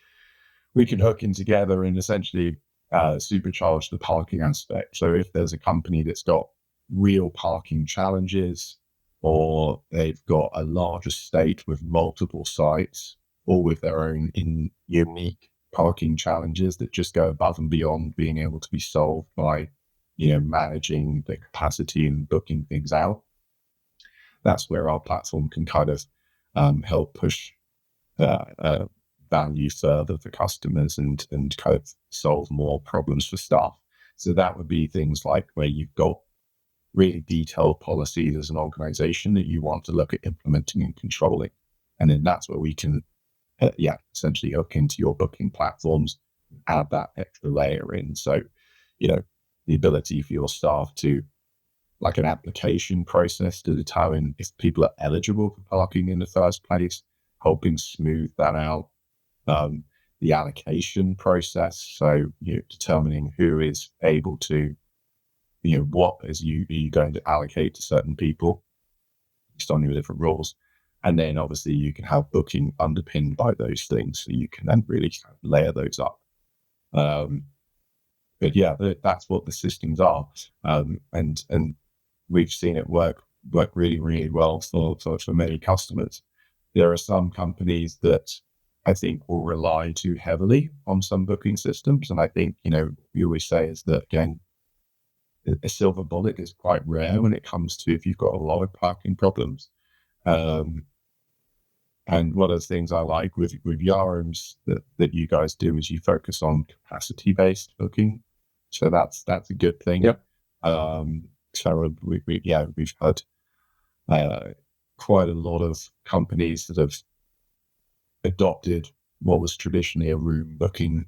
we can hook in together and essentially supercharge the parking aspect. So if there's a company that's got real parking challenges, or they've got a large estate with multiple sites, or with their own unique parking challenges that just go above and beyond being able to be solved by, managing the capacity and booking things out. That's where our platform can kind of help push value further for customers and kind of solve more problems for staff. So that would be things like where you've got really detailed policies as an organization that you want to look at implementing and controlling. And then that's where we can, essentially hook into your booking platforms, add that extra layer in. So, the ability for your staff to, like an application process to determine if people are eligible for parking in the first place, helping smooth that out. The allocation process, so determining who is able to, what is you going to allocate to certain people based on your different rules. And then obviously you can have booking underpinned by those things, so you can then really kind of layer those up. But yeah, that's what the systems are, and we've seen it work really, really well for many customers. There are some companies that I think will rely too heavily on some booking systems. And I think, we always say is that, again, a silver bullet is quite rare when it comes to if you've got a lot of parking problems. And one of the things I like with YAROOMS that you guys do is you focus on capacity-based booking. So that's a good thing. Yep. So we've had quite a lot of companies that have adopted what was traditionally a room booking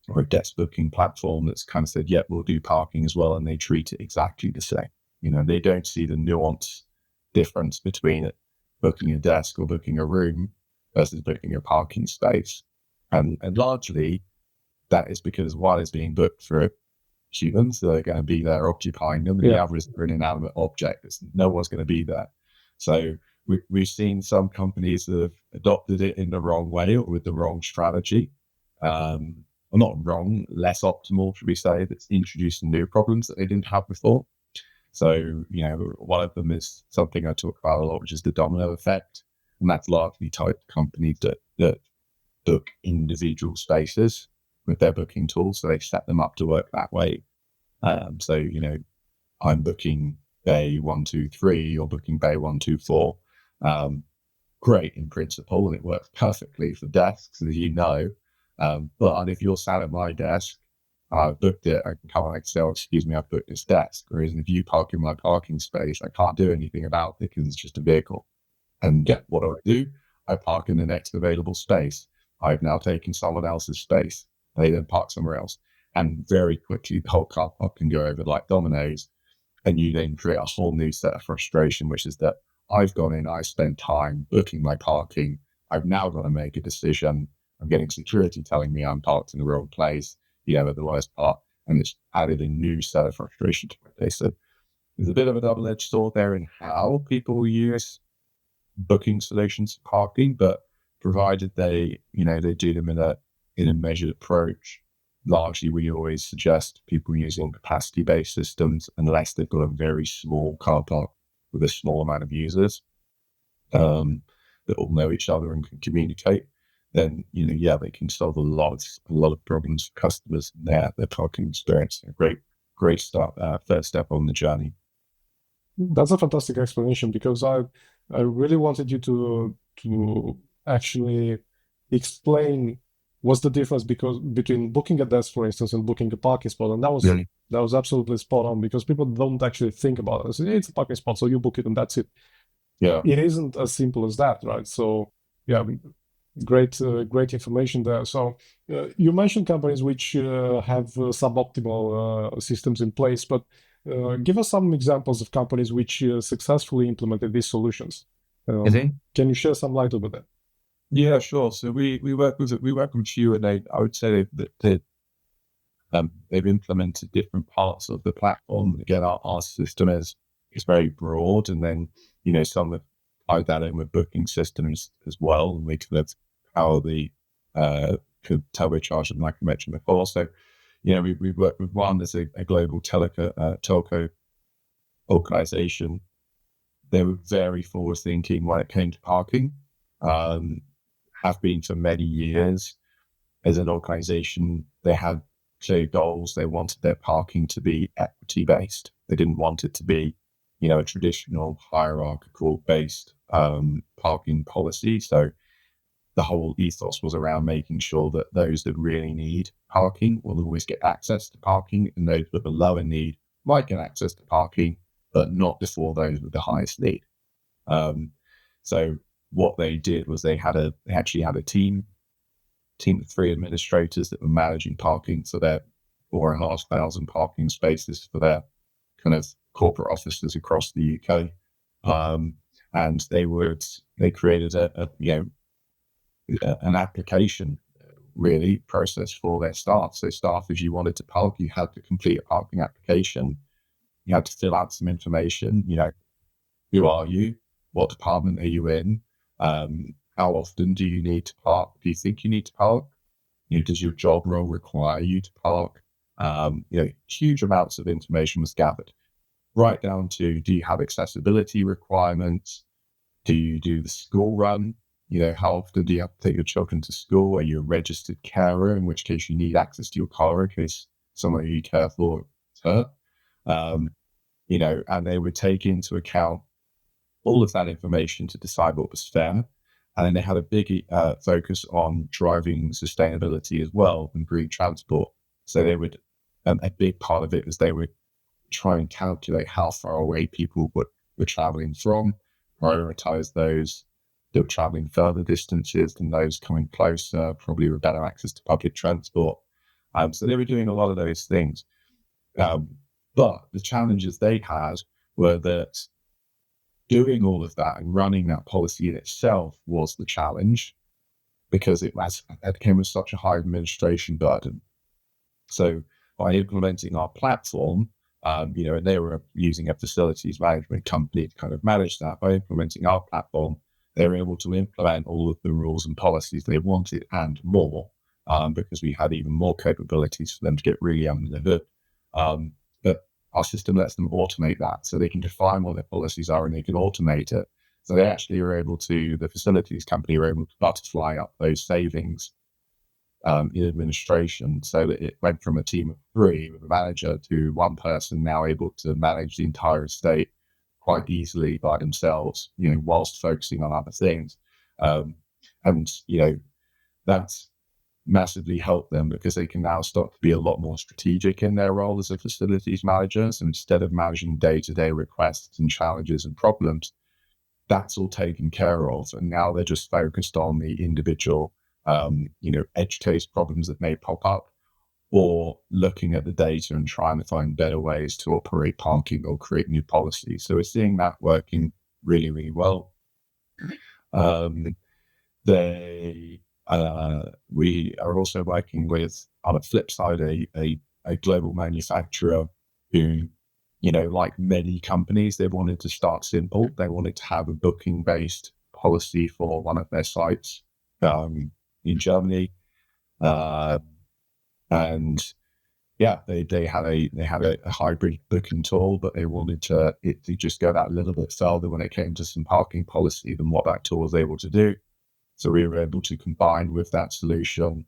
or a desk booking platform that's kind of said, yeah, we'll do parking as well. And they treat it exactly the same. They don't see the nuance difference between booking a desk or booking a room versus booking a parking space. And largely that is because one is being booked for humans that are going to be there occupying them, and the other is for an inanimate object. No one's going to be there. So we've seen some companies that have adopted it in the wrong way or with the wrong strategy. Or not wrong, less optimal, should we say, that's introducing new problems that they didn't have before. So, one of them is something I talk about a lot, which is the domino effect. And that's largely tied to companies that book individual spaces with their booking tools. So they set them up to work that way. So, I'm booking bay 1, 2, 3, you're booking bay 1, 2, 4. Great in principle, and it works perfectly for desks, as you know. But if you're sat at my desk, I've booked it, I can come and say, oh, excuse me, I've booked this desk. Whereas if you park in my parking space, I can't do anything about it because it's just a vehicle. And what do? I park in the next available space. I've now taken someone else's space. They then park somewhere else. And very quickly, the whole car park can go over like dominoes. And you then create a whole new set of frustration, which is that I've gone in, I spent time booking my parking. I've now got to make a decision. I'm getting security telling me I'm parked in the wrong place, at the worst part. And it's added a new set of frustration to my day. So there's a bit of a double-edged sword there in how people use booking solutions for parking, but provided they do them in a measured approach. Largely, we always suggest people using capacity-based systems unless they've got a very small car park with a small amount of users that all know each other and can communicate. Then they can solve a lot of problems for customers in their parking experience. A great start, first step on the journey. That's a fantastic explanation, because I really wanted you to actually explain what's the difference between booking a desk, for instance, and booking a parking spot. And that was absolutely spot on, because people don't actually think about it. It's a parking spot, so you book it and that's it. Yeah, it isn't as simple as that, right? So great information there. So you mentioned companies which have suboptimal systems in place, but give us some examples of companies which successfully implemented these solutions. Can you share some light over that? Yeah, sure. So we work with you, and I would say they've implemented different parts of the platform. Again, our system is very broad, and then some have tied that in with booking systems as well, and we kind of power the could turbocharge them, like I mentioned before. So we work with one that's a global telco organization. They were very forward thinking when it came to parking. Have been for many years. as an organization, they had clear goals. They wanted their parking to be equity based. They didn't want it to be, a traditional hierarchical based parking policy. So the whole ethos was around making sure that those that really need parking will always get access to parking, and those with the lower need might get access to parking, but not before those with the highest need. So what they did was they actually had a team of 3 administrators that were managing parking for their 4,500 parking spaces for their kind of corporate offices across the UK. And they created an application really process for their staff. So staff, if you wanted to park, you had to complete a parking application. You had to fill out some information, who are you? What department are you in? How often do you need to park? Do you think you need to park? Does your job role require you to park? Huge amounts of information was gathered, right down to, do you have accessibility requirements? Do you do the school run? How often do you have to take your children to school? Are you a registered carer, in which case you need access to your car in case someone you care for is hurt? And they would take into account all of that information to decide what was fair. And then they had a big focus on driving sustainability as well and green transport. So they would, a big part of it was they would try and calculate how far away people were traveling from, prioritize those that were traveling further distances than those coming closer, probably with better access to public transport. So they were doing a lot of those things. But the challenges they had were that doing all of that and running that policy in itself was the challenge, because it came with such a high administration burden. So by implementing our platform, and they were using a facilities management company to kind of manage that. By implementing our platform, they were able to implement all of the rules and policies they wanted and more, because we had even more capabilities for them to get really under the hood. But our system lets them automate that, so they can define what their policies are and they can automate it. So they actually were able to, the facilities company were able to butterfly up those savings in administration, so that it went from a team of 3 with a manager to 1 person now able to manage the entire estate quite easily by themselves, whilst focusing on other things. And that's massively helped them, because they can now start to be a lot more strategic in their role as a facilities manager. So instead of managing day-to-day requests and challenges and problems, that's all taken care of. And now they're just focused on the individual, edge case problems that may pop up, or looking at the data and trying to find better ways to operate parking or create new policies. So we're seeing that working really, really well. We are also working with, on the flip side, a global manufacturer who, like many companies, they wanted to start simple. They wanted to have a booking-based policy for one of their sites in Germany, and yeah, they had a hybrid booking tool, but they wanted to just go that little bit further when it came to some parking policy than what that tool was able to do. So we were able to combine with that solution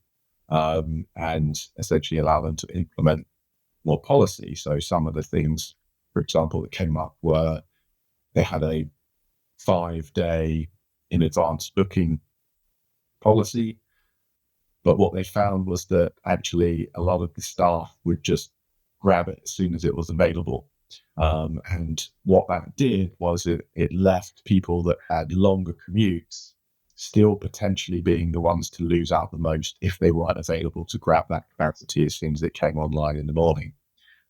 and essentially allow them to implement more policy. So some of the things, for example, that came up were they had a 5-day in advance booking policy. But what they found was that actually a lot of the staff would just grab it as soon as it was available. And what that did was it left people that had longer commutes still potentially being the ones to lose out the most if they weren't available to grab that capacity as soon as it came online in the morning.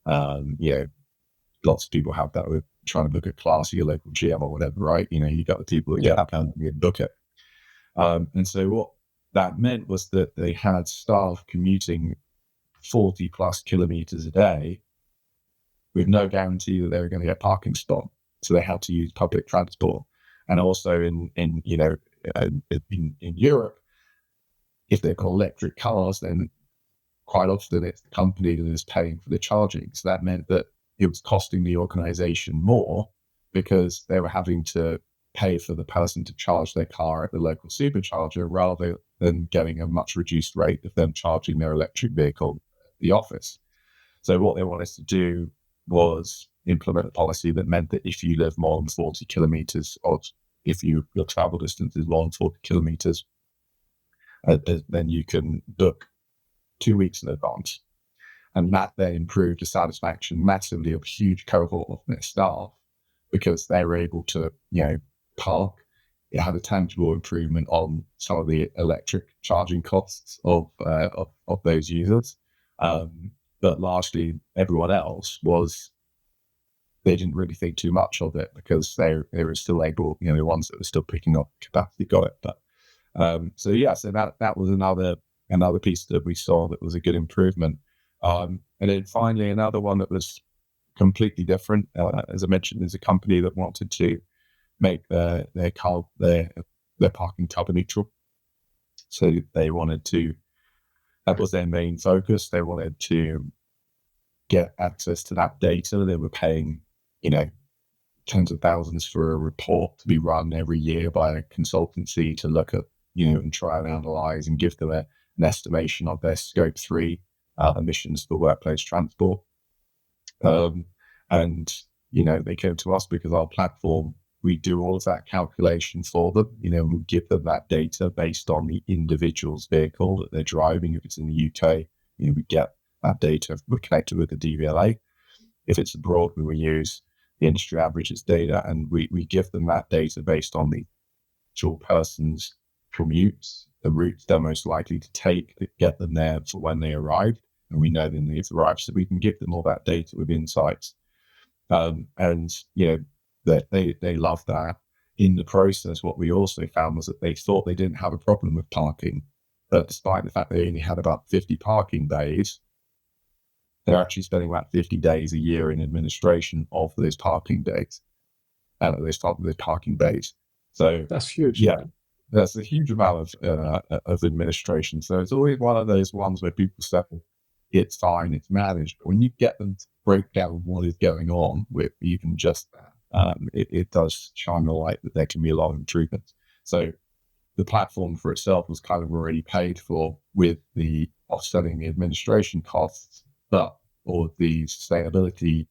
Lots of people have that with trying to book a class at your local gym or whatever, right? You got the people that get up and book it. And so what that meant was that they had staff commuting 40 plus kilometers a day with no guarantee that they were going to get a parking spot. So they had to use public transport. And also in Europe, if they've got electric cars, then quite often it's the company that is paying for the charging. So that meant that it was costing the organization more, because they were having to pay for the person to charge their car at the local supercharger rather than getting a much reduced rate of them charging their electric vehicle at the office. So what they wanted to do was implement a policy that meant that if you live more than 40 kilometers, or if your travel distance is more than 40 kilometers, then you can book 2 weeks in advance. And that then improved the satisfaction massively of a huge cohort of their staff, because they were able to, park. It had a tangible improvement on some of the electric charging costs of those users. But largely everyone else they didn't really think too much of it, because they were still able, the ones that were still picking up capacity got it. But so that was another piece that we saw that was a good improvement. And then finally, another one that was completely different. As I mentioned, there's a company that wanted to make their parking carbon neutral. So they wanted to, that was their main focus. They wanted to get access to that data. They were paying, tens of thousands for a report to be run every year by a consultancy to look at, and try and analyze and give them an estimation of their scope 3 emissions for workplace transport. And, they came to us because our platform, we do all of that calculation for them, and we give them that data based on the individual's vehicle that they're driving. If it's in the UK, we get that data. We're connected with the DVLA. If it's abroad, we will use the industry averages data, and we give them that data based on the actual person's commutes, the routes they're most likely to take to get them there for when they arrive. And we know then they've arrived, so we can give them all that data with insights. And, they love that. In the process, what we also found was that they thought they didn't have a problem with parking, but despite the fact they only had about 50 parking days, they're actually spending about 50 days a year in administration of those parking days, and those parking bays. So That's huge. Yeah, that's a huge amount of administration. So it's always one of those ones where people say, it's fine, it's managed. But when you get them to break down what is going on with even just that, it does shine a light that there can be a lot of improvements. So the platform for itself was kind of already paid for with the offsetting the administration costs, but all of the sustainability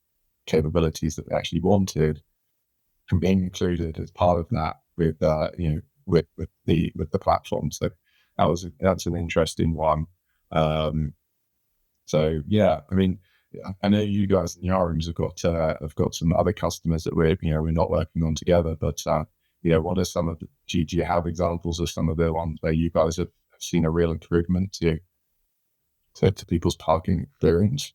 capabilities that they actually wanted can be included as part of that with the platform. So that's an interesting one. So yeah, I mean, I know you guys in YAROOMS have got some other customers that we're not working on together, but what are some of do you have examples of some of the ones where you guys have seen a real improvement to people's parking experience?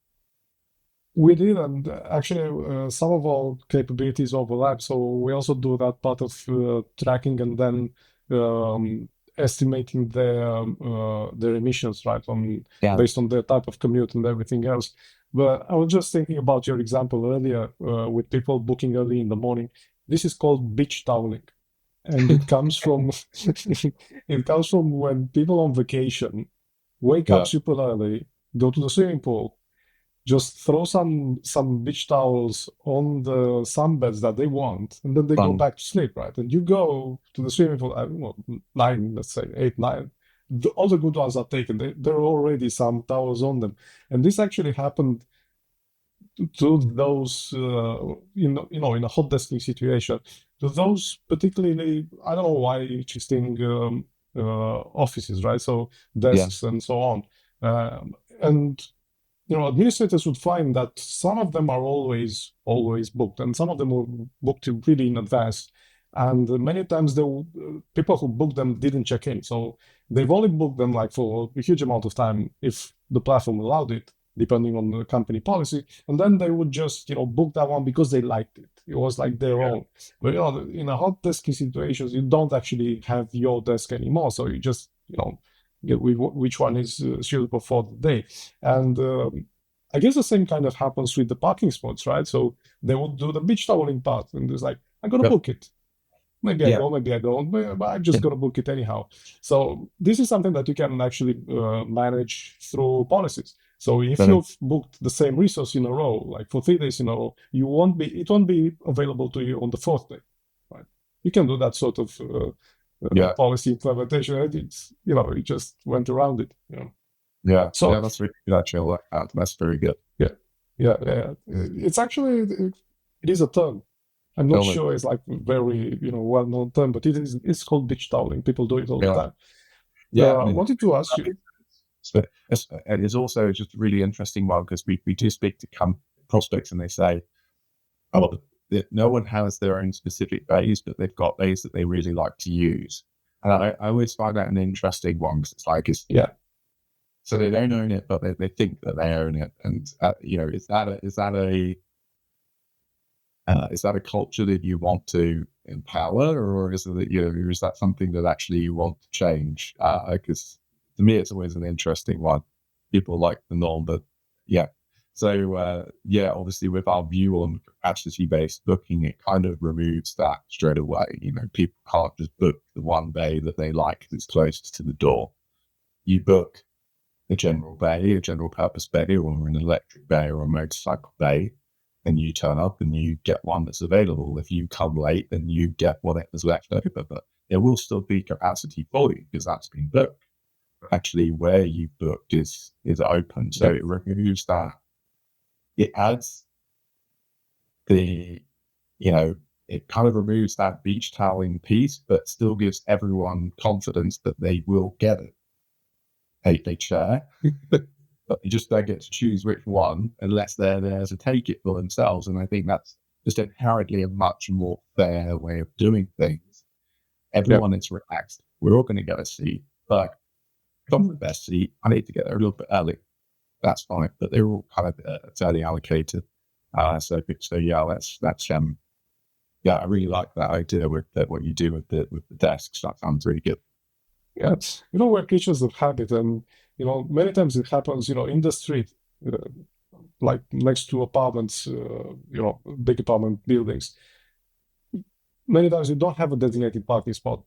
We did, and actually some of our capabilities overlap. So we also do that part of tracking and then estimating their emissions, right, based on their type of commute and everything else. But I was just thinking about your example earlier with people booking early in the morning. This is called beach toweling, and it comes from when people on vacation wake up super early, go to the swimming pool, just throw some beach towels on the sunbeds that they want, and then they go back to sleep, right? And you go to the swimming pool at 9, let's say 8, 9. All the good ones are taken. There are already some towels on them, and this actually happened to those in a hot desking situation, to those particularly, I don't know why, interesting offices, right? So desks and so on, and administrators would find that some of them are always booked, and some of them were booked really in advance. And many times people who booked them didn't check in. So they've only booked them like for a huge amount of time if the platform allowed it, depending on the company policy. And then they would just, book that one because they liked it. It was like their own. But, in a hot desking situations, you don't actually have your desk anymore. So you just, get which one is suitable for the day. And I guess the same kind of happens with the parking spots, right? So they would do the beach toweling part, and it's like, I'm going to book it. Maybe I go, maybe I don't, but I'm just going to book it anyhow. So this is something that you can actually manage through policies. So if you've booked the same resource in a row, like for 3 days in a row, it won't be available to you on the 4th day, right? You can do that sort of policy implementation. And it's, it just went around it. So that's really good. Actually, that's very good. Yeah. It's actually it is a term. I'm not sure it's like very well-known term, but it's called beach toweling. People do it all the time. I wanted to ask you. But it's also just a really interesting one because we do speak to prospects and they say, oh, no one has their own specific bays, but they've got bays that they really like to use. And I always find that an interesting one because it's like, so they don't own it, but they think that they own it. And, is that a culture that you want to empower, or is it that, is that something that actually you want to change? Because to me, it's always an interesting one. People like the norm, but So, obviously with our view on capacity-based booking, it kind of removes that straight away. People can't just book the one bay that they like that's closest to the door. You book a general bay, a general purpose bay, or an electric bay or a motorcycle bay, and you turn up and you get one that's available. If you come late, then you get whatever's left over, but there will still be capacity for you because that's been booked. Actually, where you booked is open, so it removes that. It adds it kind of removes that beach toweling piece, but still gives everyone confidence that they will get it. They share, but you just don't get to choose which one unless they're there to take it for themselves. And I think that's just inherently a much more fair way of doing things. Everyone is relaxed. We're all going to get a seat, but from the best seat, I need to get there a little bit early. That's fine, but they're all kind of fairly allocated. So that's I really like that idea with what you do with the desks. That sounds really good. Yeah, we're creatures of habit, and many times it happens, in the street, like next to apartments, big apartment buildings. Many times you don't have a designated parking spot,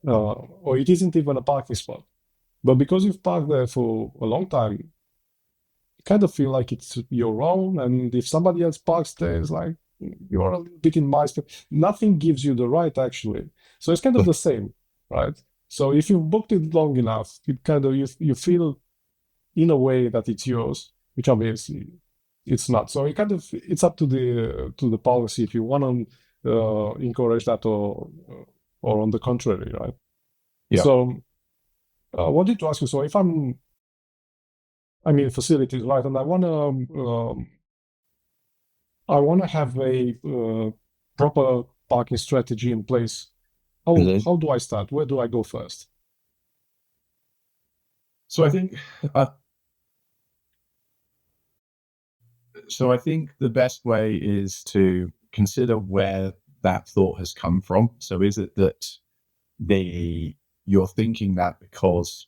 or it isn't even a parking spot. But because you've parked there for a long time, you kind of feel like it's your own, and if somebody else parks there, it's like you're a little bit in my space. Nothing gives you the right, actually. So it's kind of the same, right? So if you've booked it long enough, it kind of you feel in a way that it's yours, which obviously it's not. So it's up to the policy if you want to encourage that or on the contrary, right? Yeah. So I wanted to ask you. So if I'm in facilities, right, and I wanna have a proper parking strategy in place. How do I start? Where do I go first? So I think the best way is to consider where that thought has come from. So is it that you're thinking that because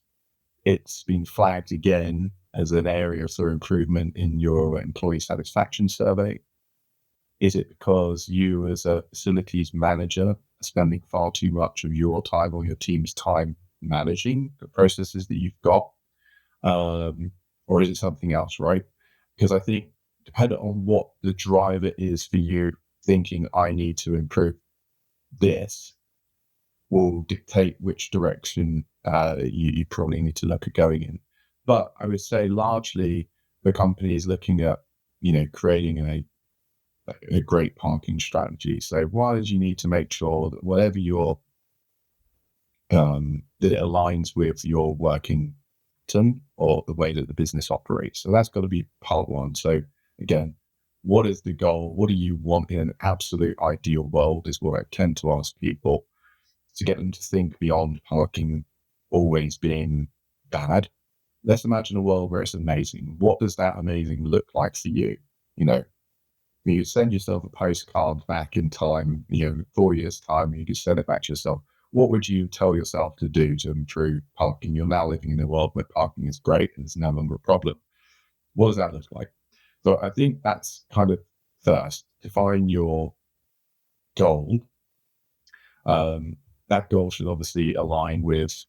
it's been flagged again as an area for improvement in your employee satisfaction survey? Is it because you as a facilities manager are spending far too much of your time or your team's time managing the processes that you've got? Or is it something else, right? Because I think depending on what the driver is for you, thinking I need to improve this will dictate which direction you probably need to look at going in. But I would say largely the company is looking at, creating a great parking strategy. So why did you need to make sure that whatever that it aligns with your working pattern or the way that the business operates? So that's got to be part one. So again, what is the goal? What do you want in an absolute ideal world is what I tend to ask people to get them to think beyond parking always being bad. Let's imagine a world where it's amazing. What does that amazing look like for you? You send yourself a postcard back in time, 4 years' time, you can send it back to yourself. What would you tell yourself to do to improve parking? You're now living in a world where parking is great and it's no longer a problem. What does that look like? So I think that's kind of first, define your goal. That goal should obviously align with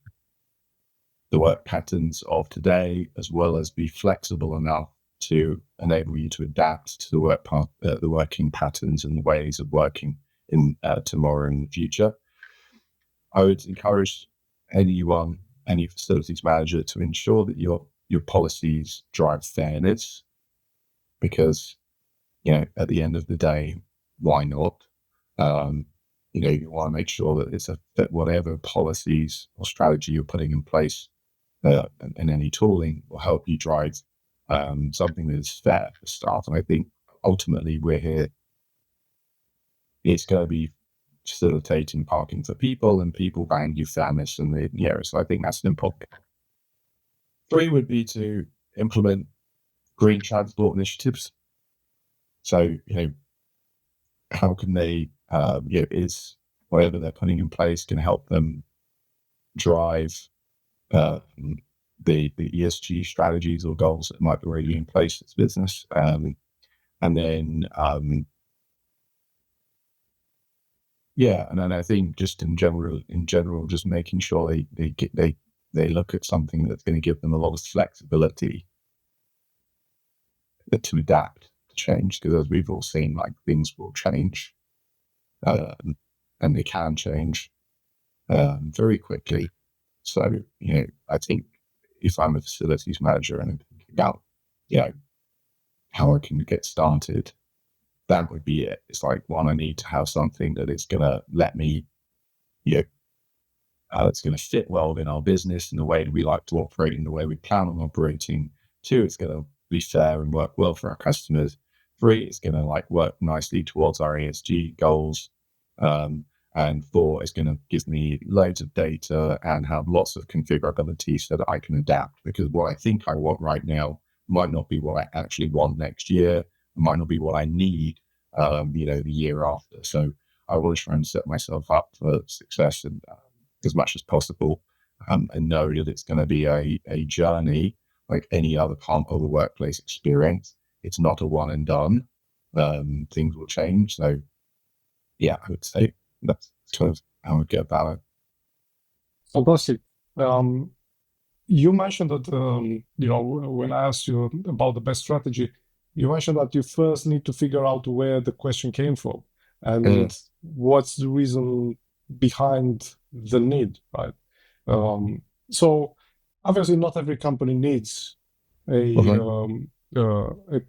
the work patterns of today, as well as be flexible enough to enable you to adapt to the working patterns and the ways of working in tomorrow and the future. I would encourage any facilities manager to ensure that your policies drive fairness, because, at the end of the day, why not? You want to make sure that whatever policies or strategy you're putting in place in any tooling will help you drive something that is fair for staff. And I think ultimately we're here, it's going to be facilitating parking for people, and people value fairness. And so I think that's an important. 3 would be to implement green transport initiatives. So, how can they, is whatever they're putting in place can help them drive the ESG strategies or goals that might be already in place as business. And then, and then I think just in general, just making sure they look at something that's going to give them a lot of flexibility to adapt to change, because as we've all seen, like, things will change, and they can change very quickly. So, I think if I'm a facilities manager and I'm thinking about, how I can get started, that would be it. It's like, one, I need to have something that is going to let me, it's going to fit well in our business and the way we like to operate and the way we plan on operating. 2, it's going to be fair and work well for our customers. 3, it's going to work nicely towards our ESG goals. And 4, it's going to give me loads of data and have lots of configurability so that I can adapt, because what I think I want right now might not be what I actually want next year. It might not be what I need, the year after. So I will try and set myself up for success and as much as possible, and know that it's going to be a journey like any other part of the workplace experience. It's not a one and done. Things will change. So I would say that's kind of how I would go about it. Fantastic. You mentioned that, when I asked you about the best strategy, you mentioned that you first need to figure out where the question came from and what's the reason behind the need, right? So obviously not every company needs a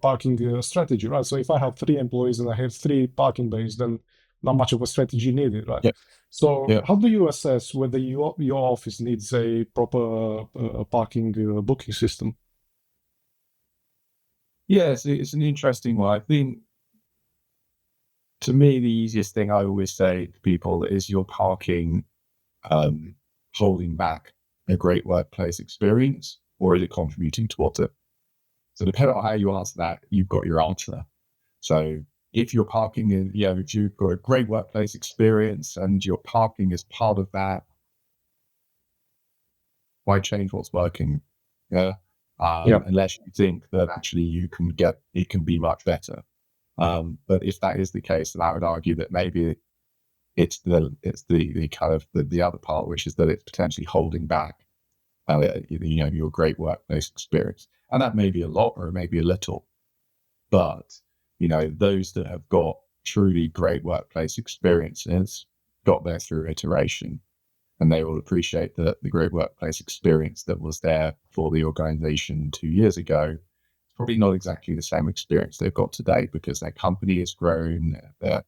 parking strategy, right? So if I have 3 employees and I have 3 parking bays, then not much of a strategy needed, right? Yeah. So how do you assess whether your office needs a proper parking booking system? Yeah, it's an interesting one. I think, to me, the easiest thing I always say to people is, your parking holding back a great workplace experience, or is it contributing towards it? So depending on how you answer that, you've got your answer. So if you're parking in, if you've got a great workplace experience and your parking is part of that, why change what's working? Unless you think that actually it can be much better. But if that is the case, then I would argue that maybe it's the kind of the other part, which is that it's potentially holding back, your great workplace experience. And that may be a lot, or it may be a little, but, those that have got truly great workplace experiences got there through iteration, and they will appreciate the great workplace experience that was there for the organization 2 years ago. It's probably not exactly the same experience they've got today, because their company has grown, they're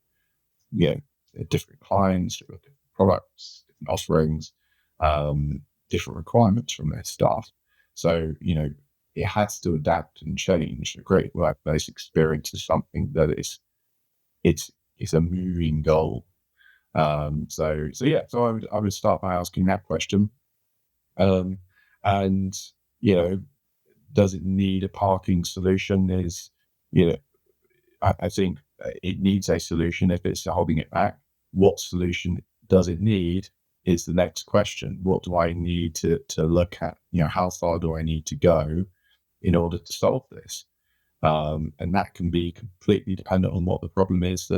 different clients, different products, different offerings, different requirements from their staff. So, it has to adapt and change. A great workplace experience is something that it's a moving goal. So I would start by asking that question. And, does it need a parking solution? I think it needs a solution if it's holding it back. What solution does it need is the next question. What do I need to look at? How far do I need to go in order to solve this? And that can be completely dependent on what the problem is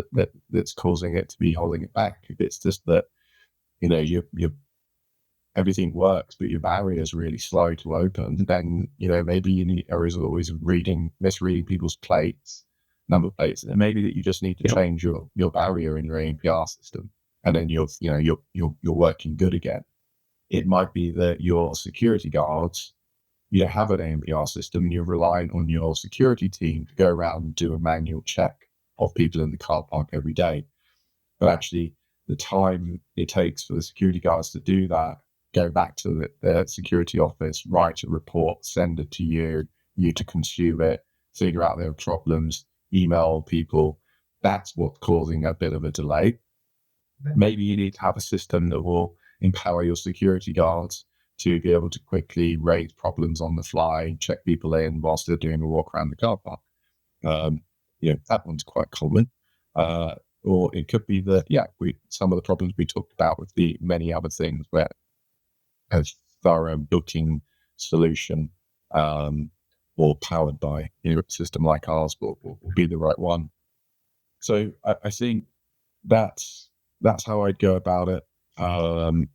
that's causing it to be holding it back. If it's just that, you everything works, but your barrier is really slow to open, then, maybe you need always misreading people's number plates, and maybe that you just need to change your barrier in your APR system. and then you're working good again. It might be that your security guards, you have an AMPR system and you're relying on your security team to go around and do a manual check of people in the car park every day. But actually, the time it takes for the security guards to do that, go back to the security office, write a report, send it to you to consume it, figure out their problems, email people, that's what's causing a bit of a delay. Maybe you need to have a system that will empower your security guards to be able to quickly raise problems on the fly, check people in whilst they're doing a walk around the car park. That one's quite common. Or it could be that, some of the problems we talked about with the many other things where a thorough looking solution or powered by a system like ours will be the right one. So I think that's how I'd go about it. And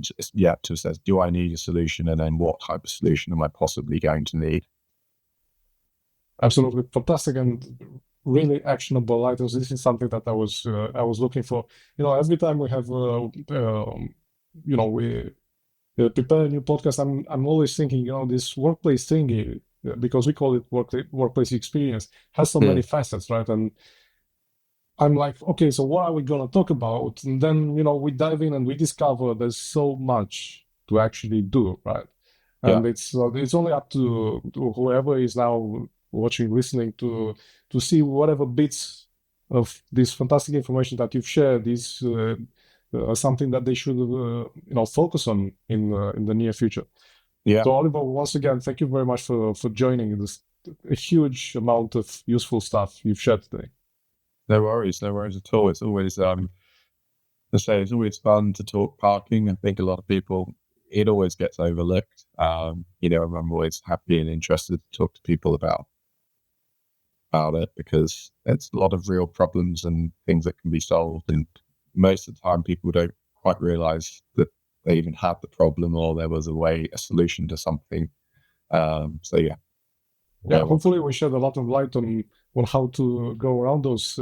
to assess, do I need a solution, and then what type of solution am I possibly going to need? Absolutely fantastic and really actionable items. This is something that I was looking for. Every time we have we prepare a new podcast, I'm always thinking, this workplace thingy, because we call it workplace experience, has so many facets, right? And I'm like, okay, so what are we going to talk about? And then, we dive in and we discover there's so much to actually do, right? And it's only up to whoever is now watching, listening to see whatever bits of this fantastic information that you've shared is something that they should, focus on in the near future. Yeah. So Oliver, once again, thank you very much for joining this a huge amount of useful stuff you've shared today. No worries at all. It's always, it's always fun to talk parking. I think a lot of people, it always gets overlooked. I'm always happy and interested to talk to people about it, because it's a lot of real problems and things that can be solved. And most of the time, people don't quite realize that they even had the problem, or there was a solution to something. Hopefully we shed a lot of light on how to go around those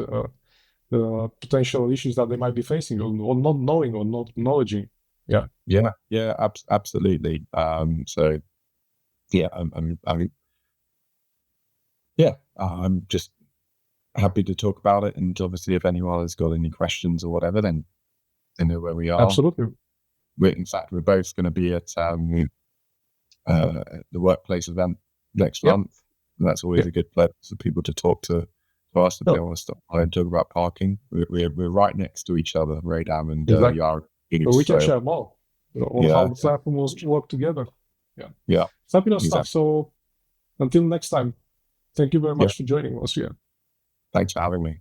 potential issues that they might be facing, or not knowing, or not acknowledging. Absolutely. I'm just happy to talk about it. And obviously, if anyone has got any questions or whatever, then they know where we are. Absolutely. In fact, we're both going to be at the workplace event next month. And that's always a good place for people to talk to us if they want to stop by and talk about parking. We're right next to each other, Radam and YAROOMS. So we can share more on how the platform will work together. Fabulous stuff. So until next time, thank you very much for joining us here. Thanks for having me.